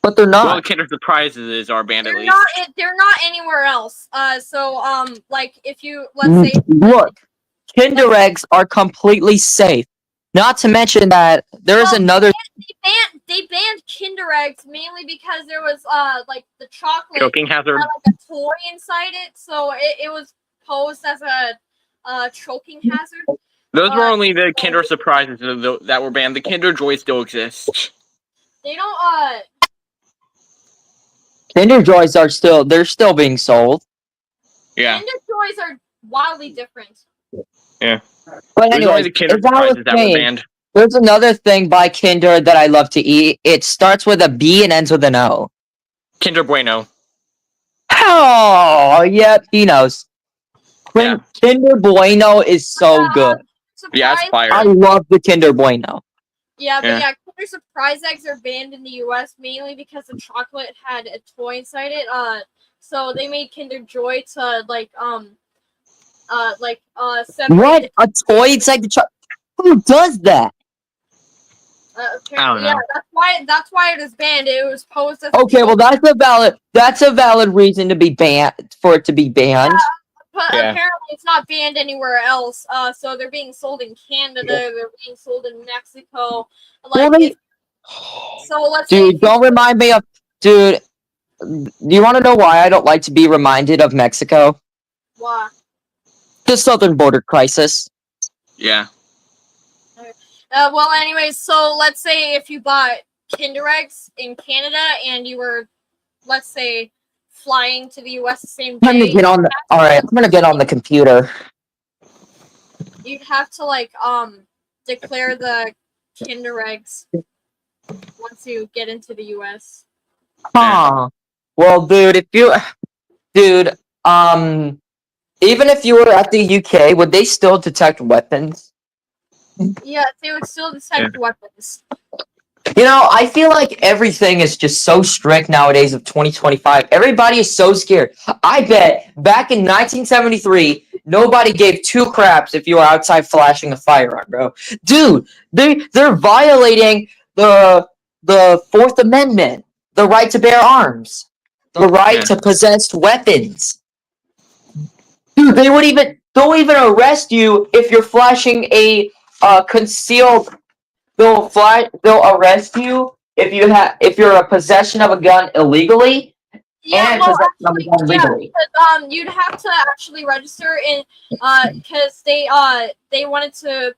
S1: But they're not.
S5: Well, Kinder Surprises are banned at least.
S2: They're not anywhere else. Like if you let's say
S1: Look, Kinder eggs are completely safe. Not to mention that there's another.
S2: They banned Kinder eggs mainly because there was like the chocolate
S5: Choking hazard.
S2: had like a toy inside it, so it was posed as a choking hazard.
S5: Those were only the Kinder Surprises that were banned. The Kinder Joy still exists.
S2: They don't
S1: Kinder Joys are still being sold.
S5: Yeah.
S2: Kinder Joys are wildly different.
S5: Yeah.
S1: But
S5: It was only
S1: anyways,
S5: the Kinder
S1: as I was
S5: Surprises that were
S1: saying,
S5: banned.
S1: there's another thing by Kinder that I love to eat. It starts with a B and ends with an O.
S5: Kinder Bueno.
S1: Oh, yep, he knows.
S5: Yeah.
S1: Kinder Bueno is so good.
S5: Yeah, it's
S2: Surprise.
S5: fire.
S1: I love the Kinder Bueno.
S2: Yeah, but
S5: Yeah.
S2: yeah, Kinder Surprise eggs are banned in the U.S. mainly because the chocolate had a toy inside it. So they made Kinder Joy to separate.
S1: What? A toy inside the chocolate? Who does that?
S2: Apparently,
S5: I don't know.
S2: Yeah, that's why it is banned. It was posed as.
S1: Okay, well that's a valid reason to be banned for it to be banned.
S2: But
S5: Yeah.
S2: apparently it's not banned anywhere else. So they're being sold in Canada. They're being sold in Mexico.
S1: Well,
S2: So let's say
S1: dude, don't remind me of dude. Do you want to know why I don't like to be reminded of Mexico?
S2: Why?
S1: The southern border crisis.
S5: Yeah.
S2: Well, anyways, so let's say if you bought Kinder Eggs in Canada and you were, let's say, flying to the U.S. the same
S1: I'm gonna
S2: day,
S1: get on the. All right, I'm gonna get on the computer.
S2: you'd have to declare the Kinder Eggs once you get into the U.S.
S1: Huh. Well, dude, even if you were at the UK, would they still detect weapons?
S2: Yeah, they would still detect weapons.
S1: You know, I feel like everything is just so strict nowadays of 2025. Everybody is so scared. I bet back in 1973, nobody gave two craps if you were outside flashing a firearm, bro. Dude, they're violating the Fourth Amendment, the right to bear arms, the right to possess weapons. Dude, they'll even arrest you if you're flashing a concealed. They'll arrest you if you're a possession of a gun illegally and possession of a gun legally.
S2: Because, you'd have to actually register in, because they wanted to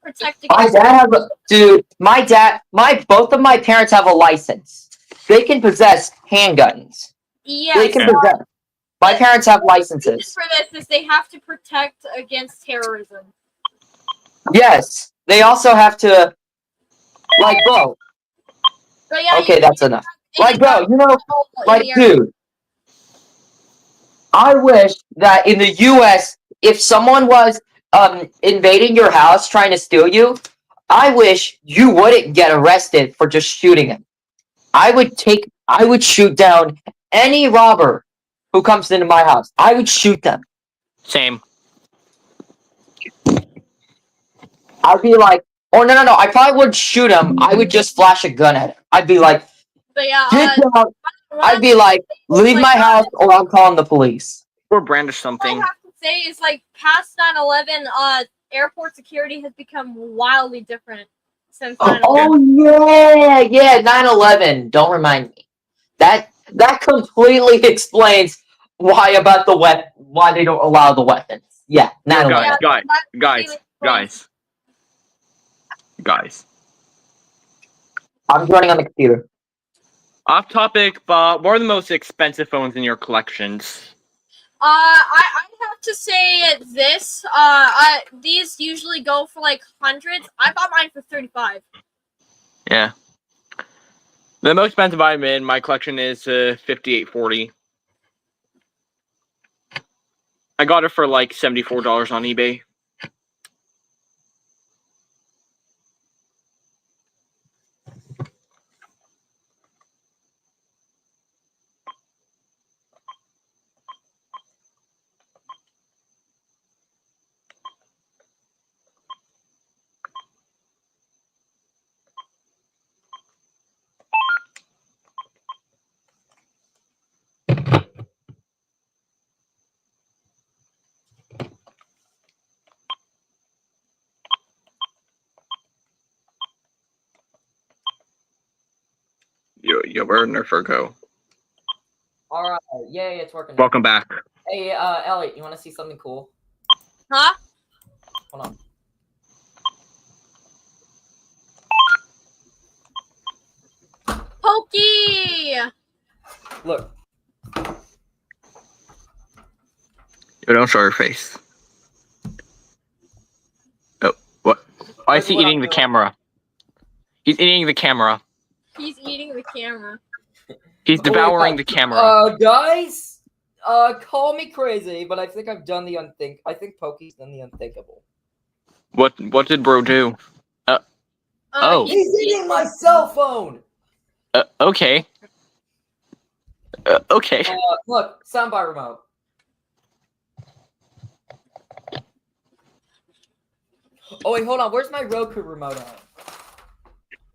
S2: protect
S1: My
S2: against.
S1: dad both of my parents have a license. They can possess handguns.
S2: Yes.
S1: They can possess. My parents have
S2: The reason
S1: licenses.
S2: for this is they have to protect against terrorism.
S1: Yes, they also have to. Like, bro.
S2: But yeah,
S1: Okay, that's enough. Like, bro, you know, like,
S2: dude.
S1: dude. I wish that in the U.S., if someone was invading your house trying to steal you, I wish you wouldn't get arrested for just shooting him. I would shoot down any robber who comes into my house. I would shoot them.
S5: Same.
S1: I'd be like, oh no, I probably wouldn't shoot him. I would just flash a gun at him. I'd be like,
S2: But yeah,
S1: get down. I'd be like, leave my house or I'm calling the police.
S5: Or brandish
S2: What I
S5: something.
S2: have to say is past 9/11, airport security has become wildly different since 9/11.
S1: Oh yeah, 9/11. Don't remind me. That completely explains why they don't allow the weapons. Yeah, 9/11.
S5: Guys.
S1: I'm joining on the computer.
S5: Off topic, but what are the most expensive phones in your collections?
S2: I'd have to say this. These usually go for hundreds. I bought mine for $35.
S5: Yeah. The most expensive item in my collection is 5840. I got it for $74 on eBay. Yo, where Nerfer go?
S1: Alright, yay, it's working.
S5: Welcome back.
S1: Hey, Elliot, you want to see something cool?
S2: Huh?
S1: Hold on.
S2: Pokey!
S1: Look.
S5: Yo, don't show your face. I
S1: Look
S5: see
S1: what I'm
S5: eating the
S1: doing.
S5: camera. He's eating the camera.
S2: He's eating the camera.
S5: He's devouring the camera.
S1: Guys, call me crazy, but I think I've done the I think Pokey's done the unthinkable.
S5: What did bro do? Oh.
S1: He's eating my cell phone.
S5: Okay. Okay.
S1: Look, soundbar remote. Oh wait, hold on. Where's my Roku remote at?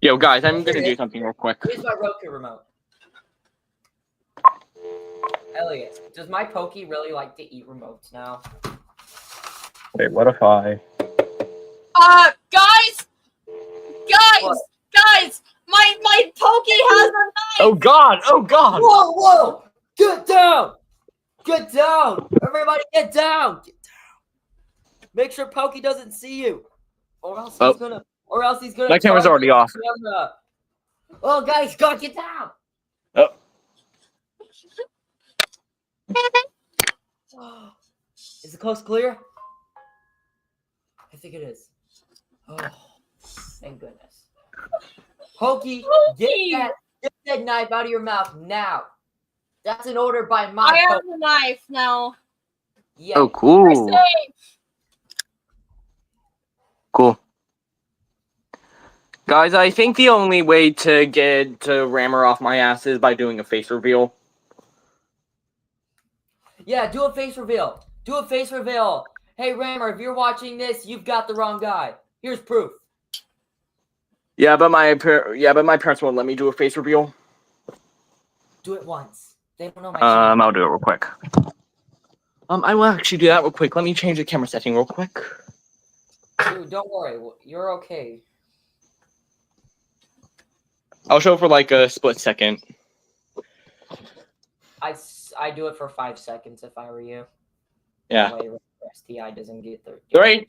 S5: Yo, guys, I'm gonna do something real quick.
S1: Where's my Roku remote? Elliot, does my Pokey really like to eat remotes now?
S5: Wait, what if I?
S2: Guys,
S1: What?
S2: my Pokey has a knife.
S5: Oh God! Oh God!
S1: Whoa, whoa! Get down! Get down! Everybody, get down! Get down! Make sure Pokey doesn't see you, or else he's gonna. Or else he's gonna.
S5: My camera's
S1: charge
S5: already
S1: the
S5: off.
S1: camera. Oh, guys, God, get down!
S5: Oh.
S1: Is the coast clear? I think it is. Oh, thank goodness. Pokey, get that knife out of your mouth now. That's an order by my.
S2: I have the knife now.
S1: Yeah.
S5: Oh,
S2: We're
S5: cool.
S2: safe.
S5: Cool. Guys, I think the only way to get to Rammer off my ass is by doing a face reveal.
S1: Yeah, do a face reveal. Do a face reveal. Hey, Rammer, if you're watching this, you've got the wrong guy. Here's proof.
S5: Yeah, but my parents won't let me do a face reveal.
S1: Do it once. They don't know my channel.
S5: I'll do it real quick. I will actually do that real quick. Let me change the camera setting real quick.
S1: Dude, don't worry. You're okay.
S5: I'll show for like a split second.
S1: I do it for 5 seconds if I were you.
S5: Yeah.
S1: That way STI doesn't get the.
S5: 3,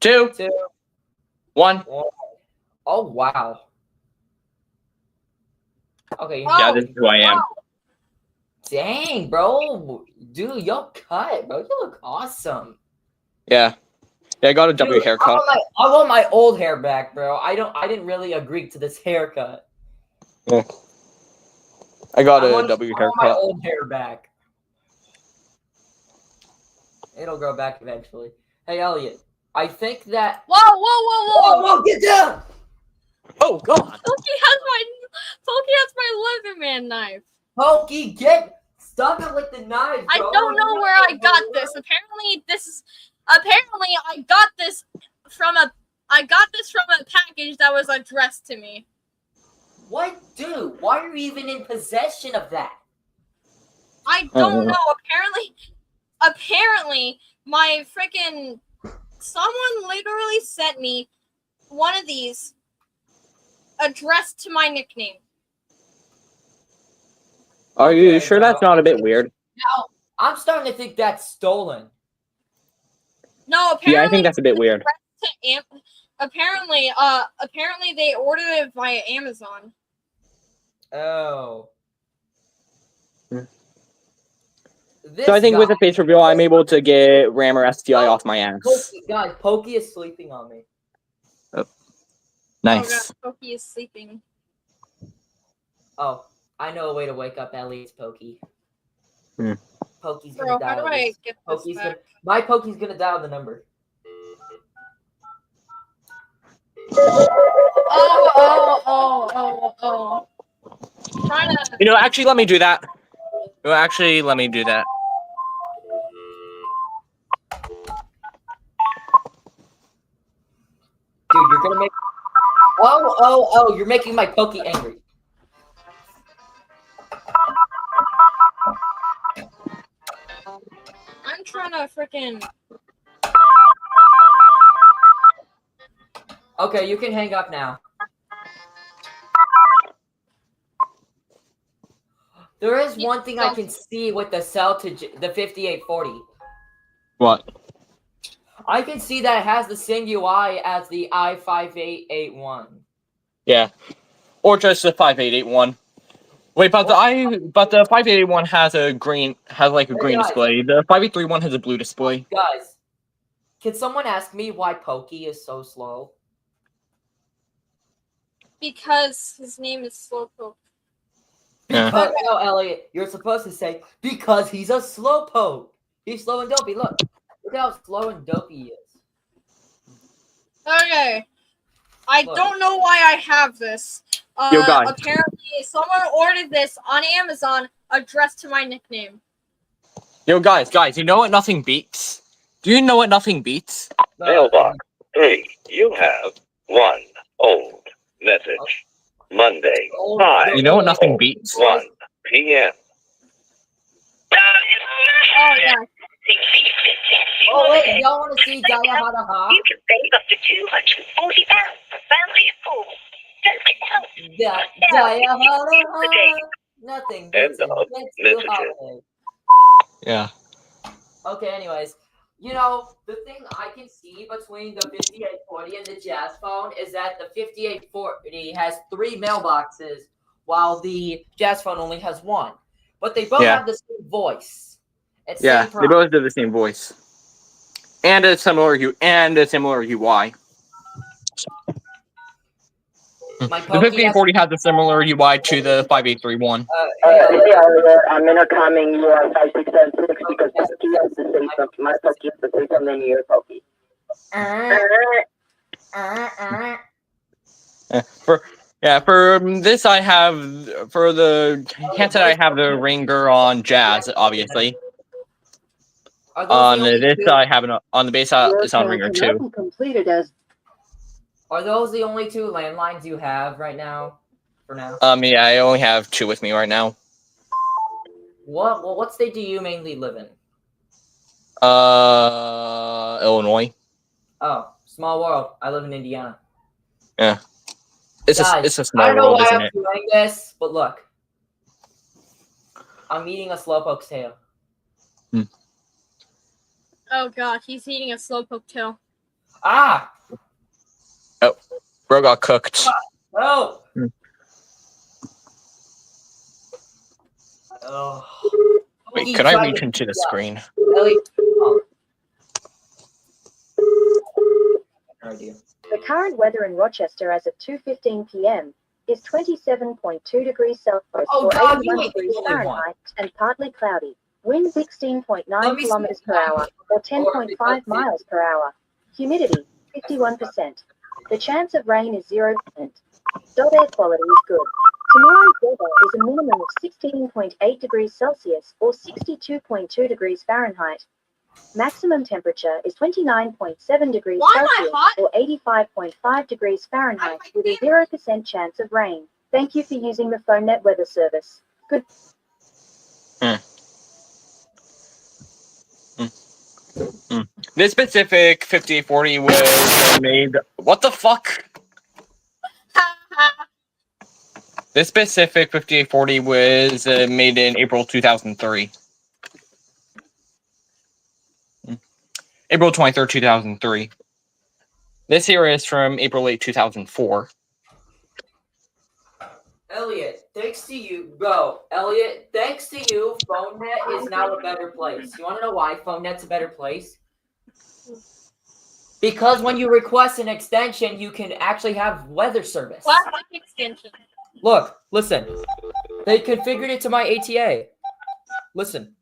S5: 2,
S1: 2,
S5: 1.
S1: Oh, wow. Okay.
S5: Yeah, this is who I am.
S1: Dang, bro. Dude, you're cut, bro. You look awesome.
S5: Yeah. Yeah, I got a W
S1: Dude,
S5: haircut.
S1: I want my old hair back, bro. I didn't really agree to this haircut.
S5: Yeah. I got
S1: I
S5: a
S1: want
S5: W
S1: my
S5: haircut.
S1: old hair back. It'll grow back eventually. Hey, Elliot. I think that.
S2: Whoa!
S1: Get down!
S5: Oh God!
S2: Pokey has my Leatherman knife.
S1: Pokey, stop it with the knife,
S2: I
S1: bro.
S2: don't know where I got this. Apparently I got this from a package that was addressed to me.
S1: What, dude? Why are you even in possession of that?
S2: I don't know. Apparently, my freaking someone literally sent me one of these addressed to my nickname.
S5: Are you
S1: Okay,
S5: sure
S1: no.
S5: that's not a bit weird?
S1: Now, I'm starting to think that's stolen.
S2: No, apparently.
S5: Yeah, I think that's a bit weird.
S2: Apparently they ordered it via Amazon.
S1: Oh.
S5: Hmm.
S1: This
S5: So I think
S1: guy,
S5: with a face reveal, I'm able to get Rammer STI off my ass.
S1: Pokey, guys, Pokey is sleeping on me.
S5: Nice.
S2: Oh God, Pokey is sleeping.
S1: Oh, I know a way to wake up Ellie's Pokey.
S5: Hmm.
S1: Pokey's gonna
S2: Bro, how do
S1: dial
S2: I
S1: this.
S2: get this
S1: Pokey's
S2: back?
S1: gonna, my Pokey's gonna dial the number.
S2: Oh. Trying to.
S5: You know, actually, let me do that. Let me do that.
S1: Dude, you're gonna make. Oh, you're making my Pokey angry.
S2: I'm trying to freaking.
S1: Okay, you can hang up now. There is one thing I can see with the cell to the 5840.
S5: What?
S1: I can see that it has the same UI as the i5881.
S5: Yeah. Or just the 5881. Wait, but the 5881 has like a green
S1: Hey, guys.
S5: display. The 5831 has a blue display.
S1: Guys, Can someone ask me why Pokey is so slow?
S2: Because his name is Slowpoke.
S5: Yeah.
S1: Because, no, Elliot, you're supposed to say, because he's a slowpoke. He's slow and dopey. Look how slow and dopey he is.
S2: Okay. I
S1: Look.
S2: don't know why I have this.
S5: Yo, guys.
S2: Apparently, someone ordered this on Amazon addressed to my nickname.
S5: Yo, guys, you know what nothing beats? Do you know what nothing beats?
S6: Mailbox 3. You have 1 old message. Monday,
S1: Old
S6: 5.
S5: You know what nothing beats?
S6: 1 p.m.
S2: Oh, yeah.
S1: Oh, wait, y'all want to see Jaya Hada Ha?
S7: You can save up to 240 pounds for family of 4. Don't get help.
S1: Jaya Hada Ha. Nothing.
S6: End
S1: That's
S6: of
S1: the
S6: messages.
S1: holiday.
S5: Yeah.
S1: Okay, anyways. You know, the thing I can see between the 5840 and the Jazz Phone is that the 5840 has 3 mailboxes, while the Jazz Phone only has 1. But they both
S5: Yeah.
S1: have the same voice. It's
S5: Yeah,
S1: same
S5: they
S1: problem.
S5: both do the same voice. And a similar UI.
S1: My
S5: The
S1: Pokey has,
S5: 5840 has a similar UI to the 5831.
S1: hey,
S8: I'm intercoming you on 5676 because Pokey has to say something. My Pokey has to say something in your Pokey.
S5: For this I have for the handset I have the Ringer on Jazz, obviously.
S1: are those
S5: On
S1: the only
S5: this
S1: two?
S5: I have it on the base it's on Ringer too.
S8: Completed as
S1: Are those the only 2 landlines you have right now? For now.
S5: Yeah, I only have 2 with me right now.
S1: What state do you mainly live in?
S5: Illinois.
S1: Oh, small world. I live in Indiana.
S5: It's
S1: Guys,
S5: a
S1: I
S5: small
S1: don't know
S5: world,
S1: why
S5: isn't
S1: I'm
S5: it?
S1: doing this, but look. I'm eating a slowpoke's tail.
S2: Oh, God. He's eating a Slowpoke tail.
S1: Ah!
S5: Bro got cooked.
S1: Oh!
S5: Hmm.
S1: Oh.
S5: Wait,
S1: He
S5: could I
S1: tried
S5: reach
S1: to-
S5: into the
S1: yeah.
S5: screen?
S1: Ellie, oh. No idea.
S9: The current weather in Rochester as of 2:15 p.m. is 27.2 degrees Celsius
S1: Oh,
S9: or
S1: God, you
S9: 81
S1: ain't the
S9: degrees
S1: only one.
S9: Fahrenheit and partly cloudy. Wind 16.9
S1: Let me see
S9: kilometers per
S1: that.
S9: hour or 10.5 miles per hour. Humidity 51%. The chance of rain is 0%. Air quality is good. Tomorrow's weather is a minimum of 16.8 degrees Celsius or 62.2 degrees Fahrenheit. Maximum temperature is 29.7 degrees
S2: Why am I
S9: Celsius
S2: hot?
S9: or 85.5 degrees Fahrenheit with a 0% chance of rain. Thank you for using the PhoneNet weather service. Good.
S5: This specific 5840 was made. What the fuck? This specific 5840 was made in April 2003. April 23rd, 2003. This here is from April 8, 2004.
S1: Elliot, thanks to you, bro. Elliot, thanks to you, PhoneNet is now a better place. You want to know why PhoneNet's a better place? Because when you request an extension, you can actually have weather service.
S2: Plastic extension.
S1: Look, listen. They configured it to my ATA. Listen.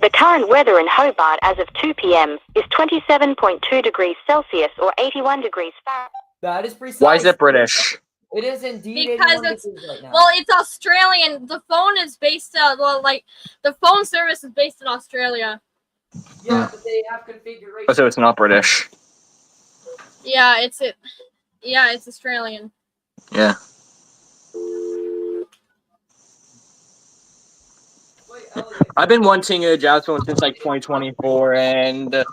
S7: The current weather in Hobart as of 2 p.m. is 27.2 degrees Celsius or 81 degrees Fahrenheit.
S1: That is precise.
S5: Why is it British?
S1: It is indeed
S2: Because
S1: 81
S2: it's-
S1: degrees right now.
S2: Well, it's Australian. The phone is based the phone service is based in Australia.
S1: yeah, but they have configuration.
S5: Oh, so it's not British.
S2: Yeah, it's Australian.
S5: Yeah.
S1: Wait, Elliot.
S5: I've been wanting a jazz phone since like 2024, and
S9: The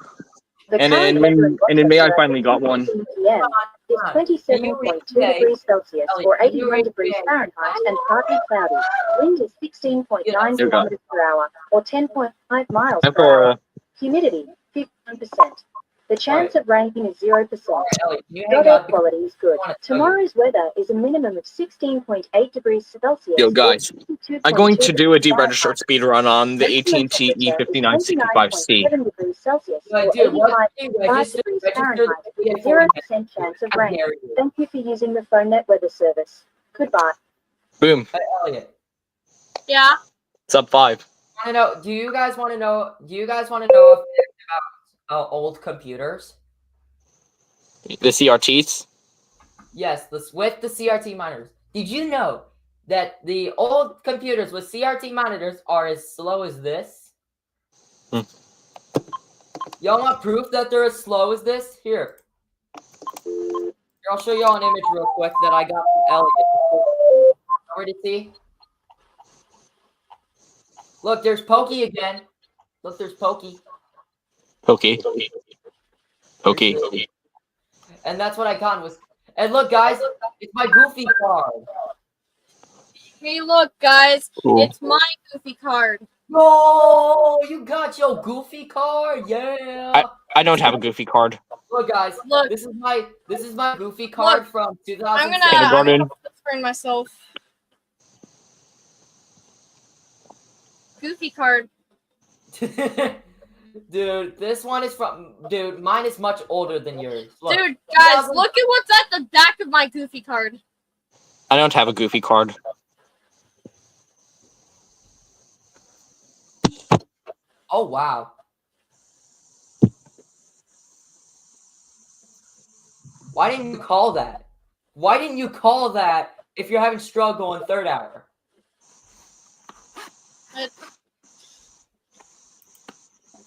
S5: And
S9: current
S5: in-
S9: weather in
S5: and in May, I
S9: Rochester
S5: finally
S9: as
S5: got
S9: of
S5: one.
S9: 2:15 p.m. is 27.2 degrees Celsius or 81 degrees Fahrenheit and partly cloudy. Wind is 16.9
S5: Dear God.
S9: kilometers per hour or 10.5 miles
S5: I'm
S9: per hour.
S5: for
S9: Humidity 51%. The chance of rain is 0%.
S1: Alright, Elliot, can you
S9: Dot
S1: hang
S9: air
S1: up?
S9: quality is good.
S1: I wanna tell you.
S9: Tomorrow's weather is a minimum of 16.8 degrees Celsius.
S5: Yo, guys, I'm going to do a deregistered speed run on the
S9: Maximum
S5: AT&T
S9: temperature is
S5: E5965C.
S9: 29.7 degrees Celsius
S1: Like,
S9: or
S1: dude, what?
S9: 85 degrees Fahrenheit with a 0% chance of rain. Thank you for using the phone net weather service. Goodbye.
S5: Boom.
S1: Hey, Elliot.
S2: Yeah.
S5: Sub 5.
S1: Do you guys want to know about old computers?
S5: The CRTs?
S1: Yes, with the CRT monitors. Did you know that the old computers with CRT monitors are as slow as this? Y'all want proof that they're as slow as this? Here, I'll show y'all an image real quick that I got from Elliot. Already see? Look, there's Pokey again. Look, there's Pokey.
S5: Pokey. Pokey.
S1: And that's what I got was. And look, guys, it's my Goofy card.
S2: Hey, look, guys.
S5: Cool.
S2: It's my Goofy card.
S1: Oh, you got your Goofy card, yeah.
S5: I don't have a Goofy card.
S1: Look, guys,
S2: Look.
S1: this is my Goofy card from 2006.
S2: I'm
S5: Kindergarten.
S2: gonna screen myself. Goofy card.
S1: Dude, this one is from. Dude, mine is much older than yours. Look,
S2: Dude, guys,
S1: 2000
S2: look at what's at the back of my Goofy card.
S5: I don't have a Goofy card.
S1: Oh wow. Why didn't you call that? Why didn't you call that if you're having struggle in third hour?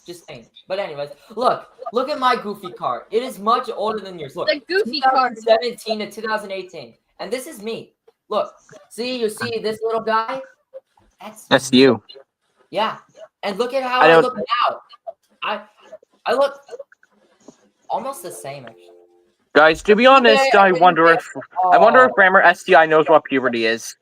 S1: Just saying. But anyways, look at my Goofy card. It is much older than yours. Look,
S2: The Goofy card.
S1: 2017 to 2018, and this is me. Look, you see this little guy?
S5: That's you.
S1: Yeah, and look at how
S5: I
S1: I
S5: don't-
S1: look now. I look almost the same actually.
S5: Guys, to be honest, I wonder if Grammar STI knows what puberty is.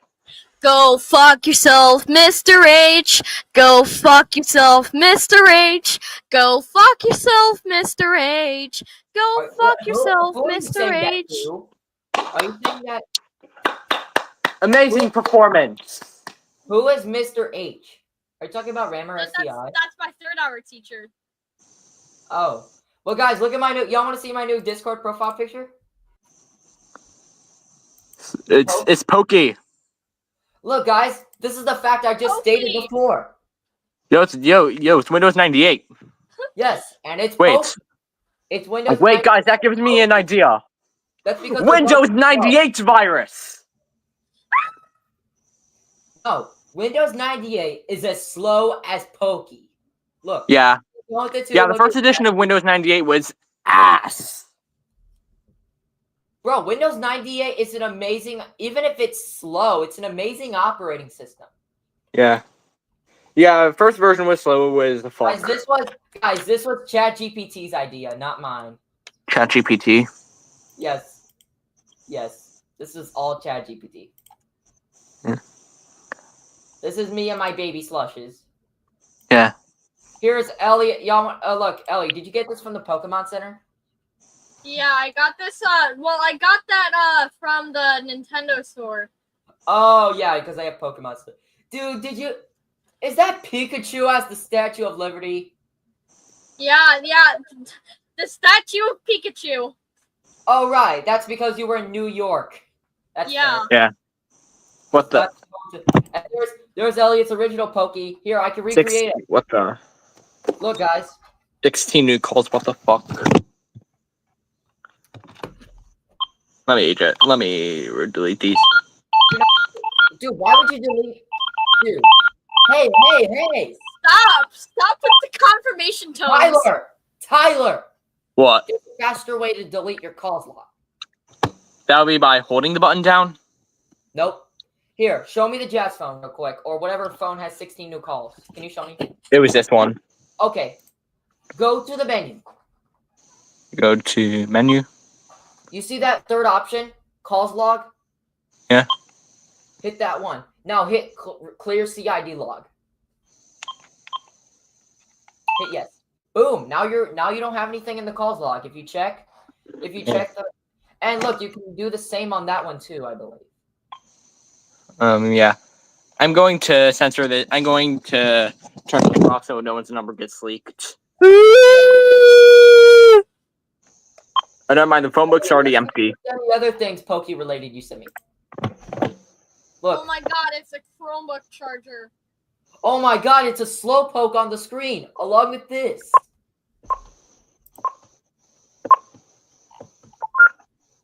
S2: Go fuck yourself, Mr. H. Go fuck yourself, Mr. H. Go fuck yourself, Mr. H. Go fuck yourself,
S1: Who are you
S2: Mr.
S1: saying that
S2: H.
S1: to? Are you saying that?
S5: Amazing performance.
S1: Who is Mr. H? Are you talking about Rammer
S2: That's
S1: STI?
S2: my third hour teacher.
S1: Oh. Well, guys, look at my new. Y'all want to see my new Discord profile picture?
S5: It's Pokey.
S1: Look, guys, this is the fact I just stated before.
S5: Yo, it's Windows 98.
S1: Yes, and it's
S5: Wait.
S1: Poke. It's Windows.
S5: Wait,
S1: 98.
S5: guys, that gives me an idea.
S1: That's because
S5: Windows 98 virus.
S1: No, Windows 98 is as slow as Pokey. Look.
S5: Yeah.
S1: The
S5: The first edition of Windows 98 was ass.
S1: Bro, Windows 98 is an amazing, even if it's slow, it's an amazing operating system.
S5: Yeah. Yeah, first version was slow, it was the fuck.
S1: This was ChatGPT's idea, not mine.
S5: ChatGPT.
S1: Yes. This is all ChatGPT.
S5: Yeah.
S1: This is me and my baby slushes.
S5: Yeah.
S1: Here's Elliot. Y'all, look, Ellie, did you get this from the Pokemon Center?
S2: Yeah, I got this. I got that from the Nintendo store.
S1: Oh yeah, because I have Pokemon Center. Dude, is that Pikachu as the Statue of Liberty?
S2: Yeah, the statue of Pikachu.
S1: Oh right, that's because you were in New York. That's
S2: Yeah.
S1: fair.
S5: Yeah. What the?
S1: And there's Elliot's original Pokey. Here, I can recreate it.
S5: What the?
S1: Look, guys.
S5: 16 new calls, what the fuck? Let me delete these.
S1: Dude, why would you delete? Dude. Hey.
S2: Stop with the confirmation tones.
S1: Tyler.
S5: What?
S1: There's a faster way to delete your calls log.
S5: That would be by holding the button down?
S1: Nope. Here, show me the Jazz phone real quick, or whatever phone has 16 new calls. Can you show me?
S5: It was this one.
S1: Okay. Go to the menu.
S5: Go to menu.
S1: You see that third option? Calls log?
S5: Yeah.
S1: Hit that one. Now hit clear CID log. Hit yes. Boom. Now you don't have anything in the calls log. If you check the, and look, you can do the same on that one too, I believe.
S5: Yeah. I'm going to censor this. I'm going to turn it off so no one's number gets leaked. Oh, never mind. The phone book's already empty.
S1: Any other things Pokey related you sent me? Look.
S2: Oh my god, it's a Chromebook charger.
S1: Oh my god, it's a slowpoke on the screen, along with this.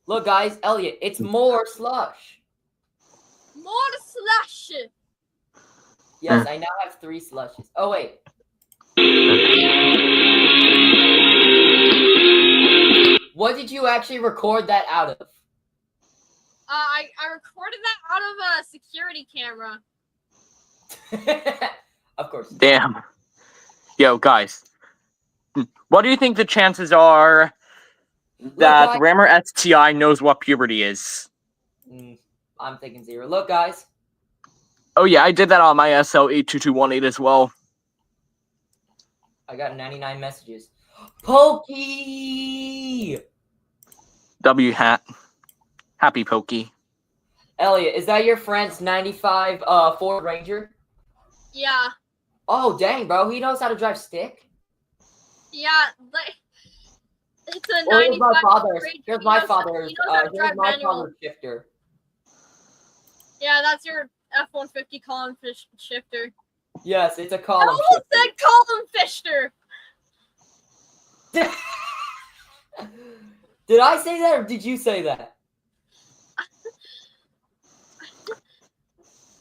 S1: Look, guys, Elliot, it's more slush.
S2: More slush.
S1: Yes, I now have 3 slushes. Oh, wait. What did you actually record that out of?
S2: I recorded that out of a security camera.
S1: Of course.
S5: Damn. Yo, guys. What do you think the chances are that
S1: guys.
S5: Rammer STI knows what puberty is?
S1: I'm thinking 0. Look, guys.
S5: Oh, yeah, I did that on my SL82218 as well.
S1: I got 99 messages. Pokey!
S5: W hat. Happy Pokey.
S1: Elliot, is that your friend's 95 Ford Ranger?
S2: Yeah.
S1: Oh, dang, bro. He knows how to drive stick?
S2: Yeah, like it's a
S1: Well, here's
S2: 95
S1: my father's.
S2: Ranger.
S1: Here's
S2: He
S1: my
S2: knows-
S1: father's.
S2: he knows how to
S1: Here's
S2: drive
S1: my
S2: manual.
S1: father's shifter.
S2: Yeah, that's your F-150 column shifter.
S1: Yes, it's a
S2: I
S1: column
S2: almost
S1: shifter.
S2: said column fishter.
S1: Did I say that or did you say that?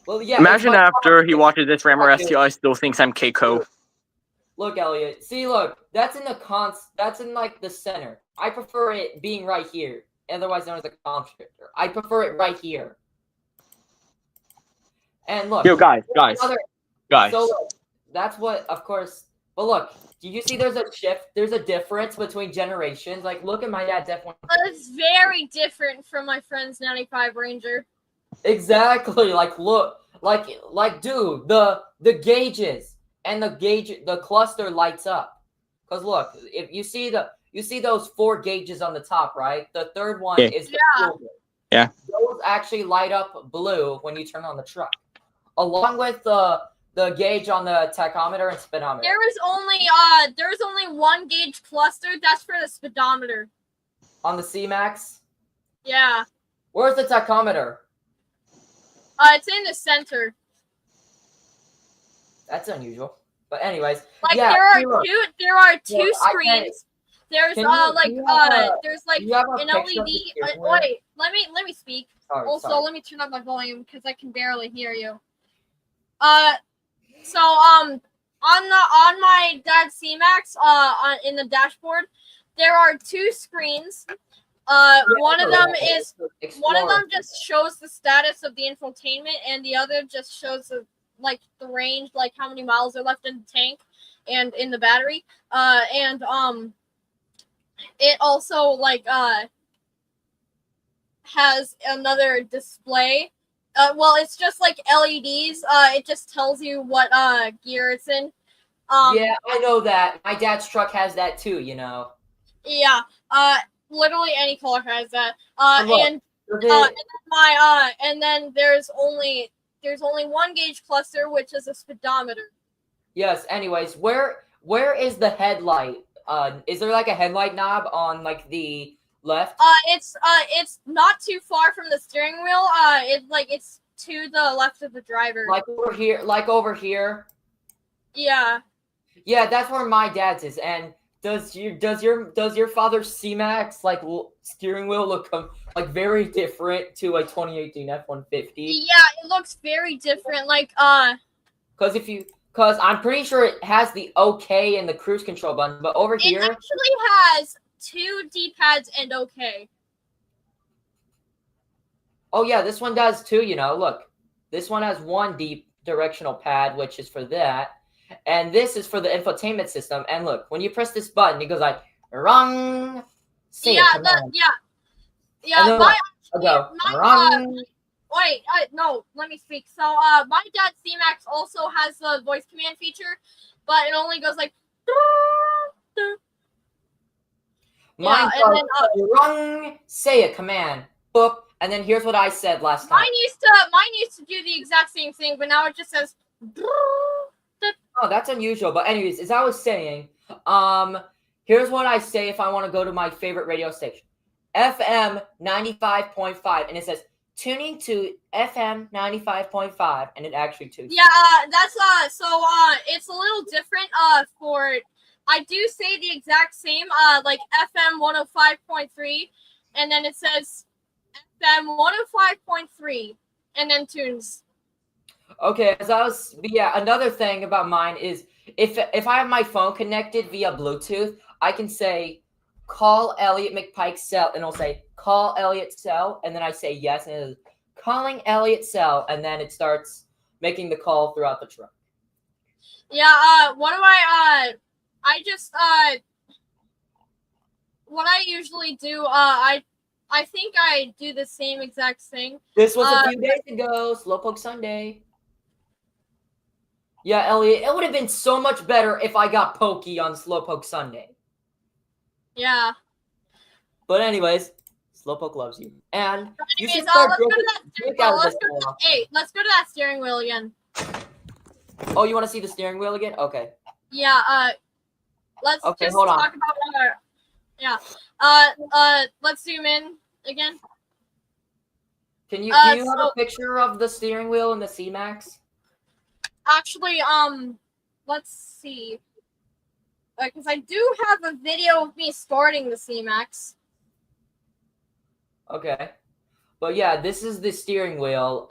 S1: Well, yeah.
S5: Imagine
S1: it's my
S5: after
S1: column
S5: he
S1: shifter.
S5: watches this Rammer STI still thinks I'm Keiko.
S1: Look, Elliot. See, look. That's in the That's in like the center. I prefer it being right here, otherwise known as a column shifter. I prefer it right here. And look.
S5: Yo, guys.
S1: So look, that's what, of course. But look, do you see there's a shift? There's a difference between generations. Like, look at my dad's F1.
S2: It's very different from my friend's 95 Ranger.
S1: Exactly. Like, look, like, dude, the gauges and the cluster lights up. Cause look, if you see those 4 gauges on the top, right? The third one is the fuel gauge.
S5: Yeah.
S1: Those actually light up blue when you turn on the truck, along with the gauge on the tachometer and speedometer.
S2: There's only one gauge cluster. That's for the speedometer.
S1: On the C-Max.
S2: Yeah.
S1: Where's the tachometer?
S2: It's in the center.
S1: That's unusual. But anyways,
S2: Like
S1: yeah,
S2: there
S1: see, look.
S2: are two
S1: Look, I
S2: screens. There's
S1: Can you
S2: there's like
S1: you have a
S2: an
S1: picture
S2: LED.
S1: of the steering wheel?
S2: Wait, let me speak.
S1: Sorry,
S2: Also,
S1: sorry.
S2: let me turn up my volume because I can barely hear you. So on my dad's C-Max in the dashboard, there are 2 screens. One of them just shows the status of the infotainment, and the other just shows the range, like how many miles are left in the tank and in the battery. It also has another display. Well, it's just like LEDs. It just tells you what gear it's in.
S1: Yeah, I know that. My dad's truck has that too, you know.
S2: Yeah. Literally any color has that.
S1: And look,
S2: And then there's only one gauge cluster, which is a speedometer.
S1: yes, anyways, where is the headlight? Is there like a headlight knob on like the left?
S2: It's not too far from the steering wheel. It's to the left of the driver.
S1: Like over here?
S2: Yeah.
S1: Yeah, that's where my dad's is. And does your father's C-Max steering wheel look like very different to a 2018 F-150?
S2: Yeah, it looks very different.
S1: Because I'm pretty sure it has the OK and the cruise control button, but over
S2: it
S1: here,
S2: actually has 2 D-pads and OK.
S1: oh yeah, this one does too. You know, look, this one has 1 deep directional pad, which is for that. And this is for the infotainment system. And look, when you press this button, it goes like, rung.
S2: Yeah. No, let me speak. So, my dad's C-Max also has the voice command feature, but it only goes like,
S1: Mine
S2: Yeah, and
S1: goes,
S2: then,
S1: rung, say a command, boop, and then here's what I said last time.
S2: mine used to do the exact same thing, but now it just says.
S1: Oh, that's unusual. But anyways, as I was saying, here's what I say if I want to go to my favorite radio station. FM 95.5, and it says tuning to FM 95.5, and it actually tunes.
S2: Yeah, that's so it's a little different for I do say the exact same like FM 105.3, and then it says FM 105.3, and then tunes.
S1: Okay, another thing about mine is if I have my phone connected via Bluetooth, I can say call Elliot McPike's cell, and it'll say call Elliot's cell, and then I say yes, and it's calling Elliot's cell, and then it starts making the call throughout the truck.
S2: Yeah, what do I just what I usually do, I think I do the same exact thing.
S1: This was a few days ago, Slowpoke Sunday. Yeah, Elliot, it would have been so much better if I got Pokey on Slowpoke Sunday.
S2: Yeah.
S1: But anyways, Slowpoke loves you. And you should
S2: Anyways,
S1: start
S2: let's go to that
S1: drink
S2: steering
S1: out
S2: wheel.
S1: of this more.
S2: Let's go to that steering wheel again.
S1: Oh, you want to see the steering wheel again? Okay.
S2: Yeah, let's
S1: Okay,
S2: just
S1: hold on.
S2: talk about let's zoom in again.
S1: Do you have a
S2: so-
S1: picture of the steering wheel and the C-Max?
S2: Actually, let's see. Because I do have a video of me starting the C-Max.
S1: Okay. But yeah, this is the steering wheel.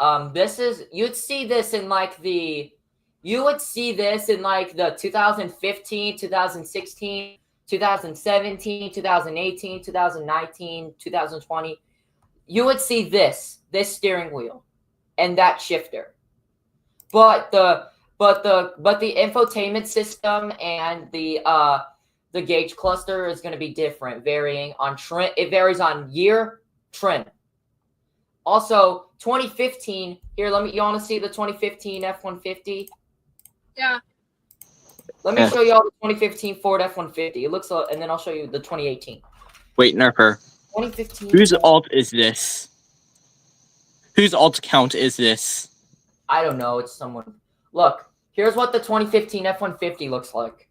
S1: You'd see this in like the 2015, 2016, 2017, 2018, 2019, 2020. You would see this steering wheel and that shifter. But the infotainment system and the gauge cluster is going to be different, varying on trim. It varies on year, trim. Also, 2015. Here, you want to see the 2015 F-150?
S2: Yeah.
S1: Let me show you all the 2015 Ford F-150. It looks, and then I'll show you the 2018.
S5: Wait, Nerfer.
S1: 2015.
S5: Whose alt is this? Whose alt account is this?
S1: I don't know. It's someone. Look, here's what the 2015 F-150 looks like.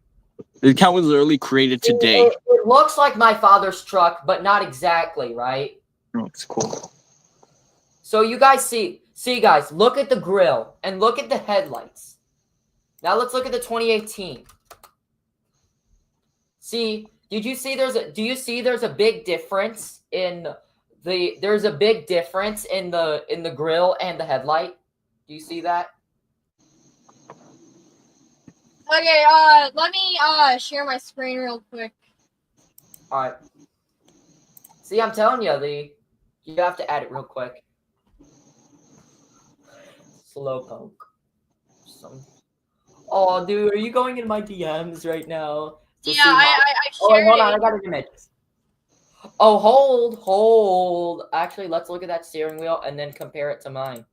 S5: The account was literally created today.
S1: It looks like my father's truck, but not exactly, right?
S5: Oh, it's cool.
S1: So you guys see, guys, look at the grill and look at the headlights. Now let's look at the 2018. See, do you see there's a big difference in the grill and the headlight? Do you see that?
S2: Okay, let me share my screen real quick.
S1: All right. See, I'm telling you, you have to add it real quick. Slowpoke. Oh, dude, are you going in my DMs right now?
S2: Yeah, I
S1: Oh,
S2: shared
S1: hold on,
S2: it.
S1: I got an image. Oh, hold. Actually, let's look at that steering wheel and then compare it to mine.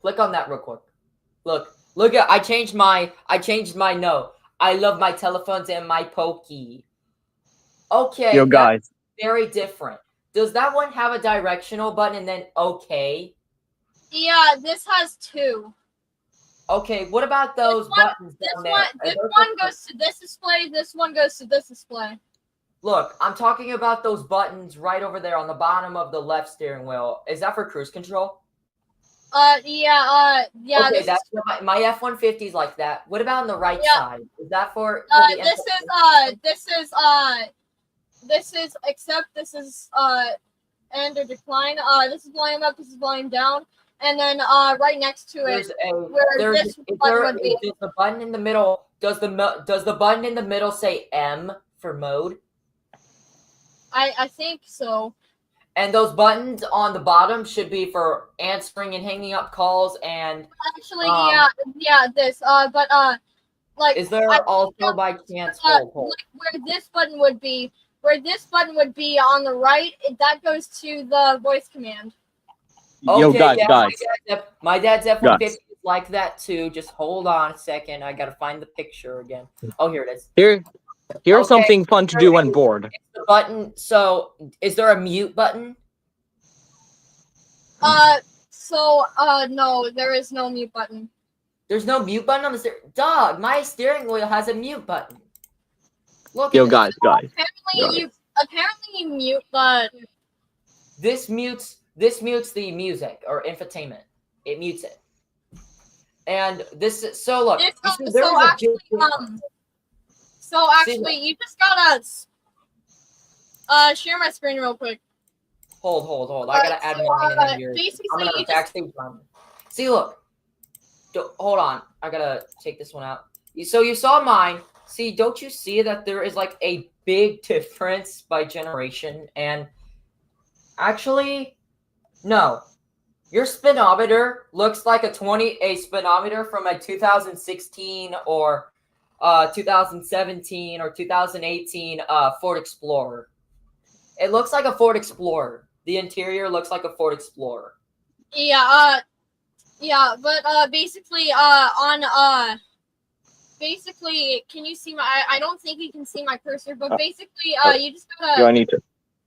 S1: Click on that real quick. Look at I changed my no. I love my telephones and my Pokey. Okay.
S5: Yo, guys.
S1: Very different. Does that one have a directional button and then okay?
S2: Yeah, this has two.
S1: Okay, what about those buttons down there?
S2: This one goes to this display, this one goes to this display.
S1: Look, I'm talking about those buttons right over there on the bottom of the left steering wheel. Is that for cruise control?
S2: Yeah.
S1: Okay, that's my F-150 is like that. What about on the right side? Is that for?
S2: This is accept. This is end or decline. This is volume up. This is volume down. And then right next to it,
S1: Does the button in the middle? Does the button in the middle say M for mode?
S2: I think so.
S1: And those buttons on the bottom should be for answering and hanging up calls and.
S2: Actually, yeah. This but like.
S1: Is there also by chance hold?
S2: Like where this button would be on the right, that goes to the voice command.
S5: Yo,
S1: Okay,
S5: guys.
S1: My dad's F-150 is like that too. Just hold on a second. I gotta find the picture again. Oh, here it is.
S5: Here's
S1: Okay.
S5: something fun to do when bored.
S1: It's the button. So, is there a mute button?
S2: No, there is no mute button.
S1: There's no mute button on the dog. My steering wheel has a mute button. Look.
S5: Yo,
S1: at
S5: guys.
S2: Apparently you mute the.
S1: This mutes the music or infotainment. It mutes it. And this is so look.
S2: If,
S1: you see, there is a big difference.
S2: So actually, you just gotta share my screen real quick.
S1: Hold. I gotta add mine in here.
S2: Basically,
S1: I'm gonna
S2: you
S1: backstage mine. See, look. Hold on. I gotta take this one out. So you saw mine. See, don't you see that there is like a big difference by generation? And actually, no. Your speedometer looks like a speedometer from a 2016 or 2017 or 2018 Ford Explorer. It looks like a Ford Explorer. The interior looks like a Ford Explorer.
S2: Yeah, but basically, basically, can you see my? I don't think you can see my cursor, but basically, you just gotta.
S5: Do I need to?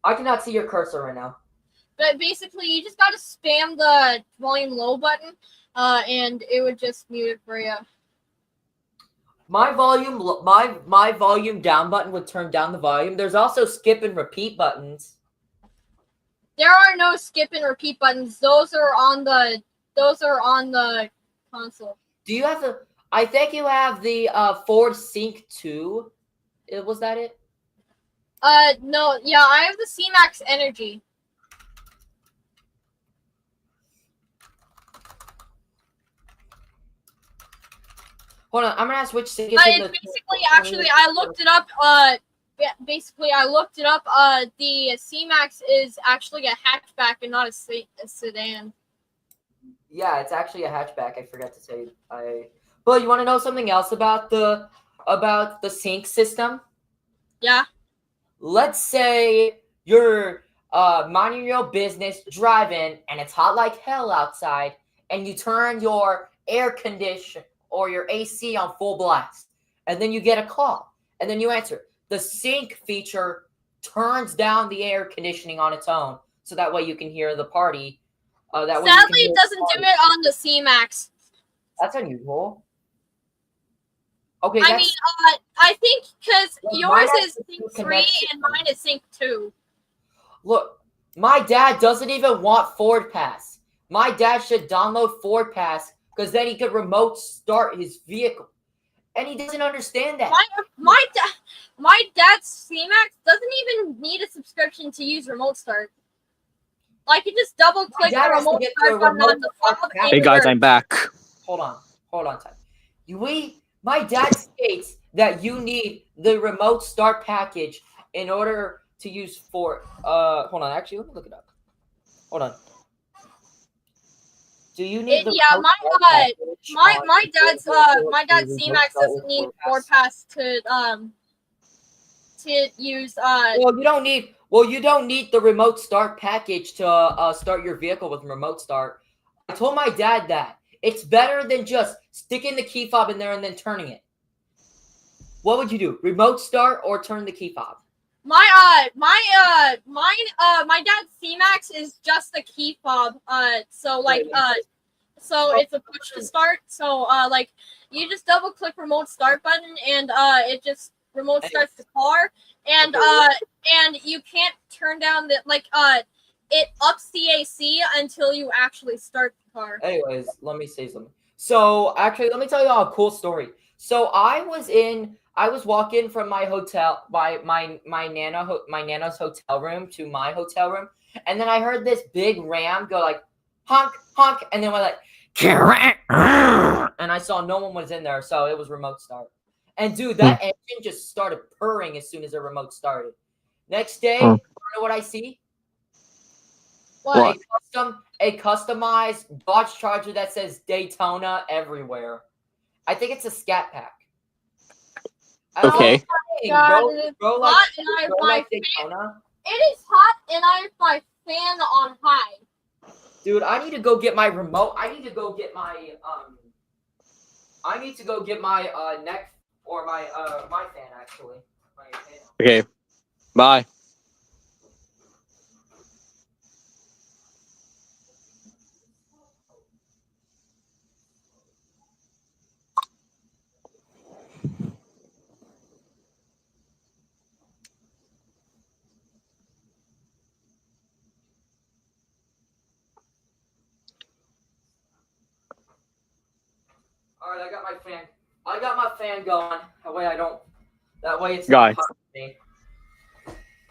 S1: I cannot see your cursor right now.
S2: But basically, you just gotta spam the volume low button, and it would just mute it for you.
S1: My volume down button would turn down the volume. There's also skip and repeat buttons.
S2: There are no skip and repeat buttons. Those are on the console.
S1: Do you have the? I think you have the Ford Sync 2. Was that it?
S2: No. Yeah, I have the C-Max Energy.
S1: Hold on, I'm gonna switch to
S2: Basically, actually, I looked it up. The C-Max is actually a hatchback and not a sedan.
S1: Yeah, it's actually a hatchback. I forgot to say. But you want to know something else about the sync system?
S2: Yeah.
S1: Let's say you're minding your own business, driving, and it's hot like hell outside, and you turn your air condition or your AC on full blast, and then you get a call, and then you answer. The sync feature turns down the air conditioning on its own, so that way you can hear the party.
S2: Sadly, it doesn't do it on the C-Max.
S1: That's unusual. Okay,
S2: I mean, I think because yours is Sync 3 and mine is Sync 2.
S1: Look, my dad doesn't even want Ford Pass. My dad should download Ford Pass because then he could remote start his vehicle. And he doesn't understand that.
S2: My dad's C-Max doesn't even need a subscription to use remote start. Like, you just double click the remote start button on the fob.
S5: Hey guys, I'm back.
S1: Hold on, time. My dad states that you need the remote start package in order to use Ford. Hold on, actually, let me look it up. Hold on. Do you need my dad's C-Max doesn't need Ford Pass to use you don't need the remote start package to start your vehicle with remote start. I told my dad that it's better than just sticking the key fob in there and then turning it. What would you do? Remote start or turn the key fob?
S2: My dad's C-Max is just the key fob. So it's a push to start. So like you just double click remote start button and it just remote starts the car. And you can't turn down the it ups the AC until you actually start the car.
S1: Anyways, let me say something. So actually, let me tell you a cool story. So I was walking from my hotel, my nana's hotel room to my hotel room, and then I heard this big ram go like honk honk, and then went like and I saw no one was in there, so it was remote start. And dude, that engine just started purring as soon as the remote started. Next day, you know what I see?
S2: What?
S1: A customized Dodge Charger that says Daytona everywhere. I think it's a scat pack.
S5: Okay.
S1: Bro, like Daytona.
S2: It is hot, and I have my fan on high.
S1: Dude, I need to go get my remote. I need to go get my I need to go get my neck or my fan actually. My fan.
S5: Okay. Bye.
S1: All right, I got my fan. I got my fan going. That way I don't. That way it's
S5: Guys.
S1: not hot for me.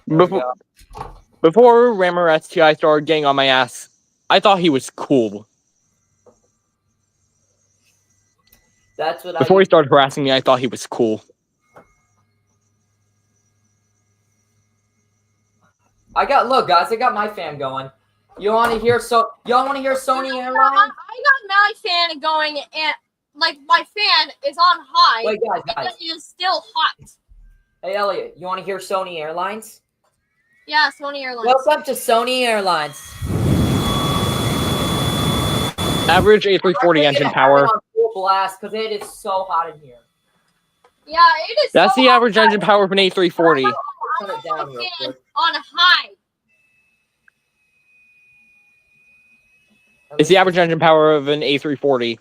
S1: There we go.
S5: Before Rammer STI started getting on my ass, I thought he was cool.
S1: That's what
S5: Before he started harassing me, I thought he was cool.
S1: Look, guys, I got my fan going. You want to hear y'all want to hear Sony Airlines?
S2: I got my fan going, and like my fan is on high.
S1: Wait, guys.
S2: It is still hot.
S1: Hey, Elliot, you want to hear Sony Airlines?
S2: Yeah, Sony Airlines.
S1: Welcome to Sony Airlines.
S5: Average A340 engine power.
S1: On full blast because it is so hot in here.
S2: Yeah, it is.
S5: That's
S2: so
S5: the
S2: hot.
S5: average engine power of an A340.
S1: Turn it down real quick.
S2: On high.
S5: It's the average engine power of an A340.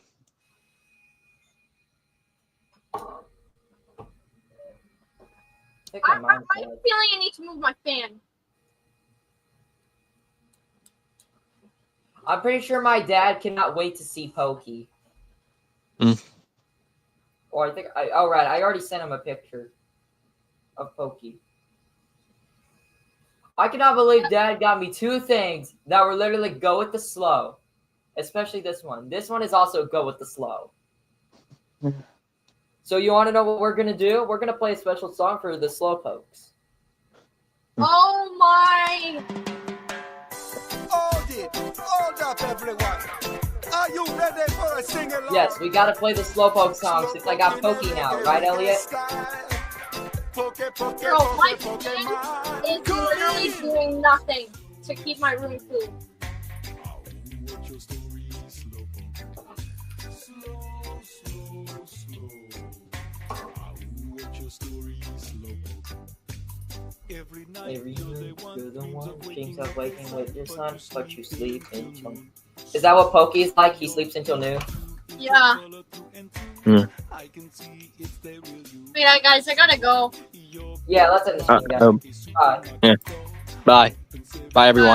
S2: I'm feeling I need to move my fan.
S1: I'm pretty sure my dad cannot wait to see Pokey. Or I think I already sent him a picture of Pokey. I cannot believe Dad got me two things that were literally go with the slow. Especially this one. This one is also go with the slow. So you want to know what we're going to do? We're going to play a special song for the Slowpokes.
S2: Oh my!
S10: Hold up, everyone. Are you ready for a sing-along?
S1: Yes, we got to play the Slowpoke song since I got Pokey now. Right, Elliot?
S2: Bro, my fan is literally doing nothing to keep my room cool.
S10: Every
S1: Every night you're the one dreams of waking with your son, but you sleep until. Is that what Pokey is like? He sleeps until noon?
S2: Yeah.
S5: Hmm.
S2: Wait, guys, I gotta go.
S1: Yeah, let's end the stream, guys. Bye.
S5: Yeah. Bye. Bye, everyone.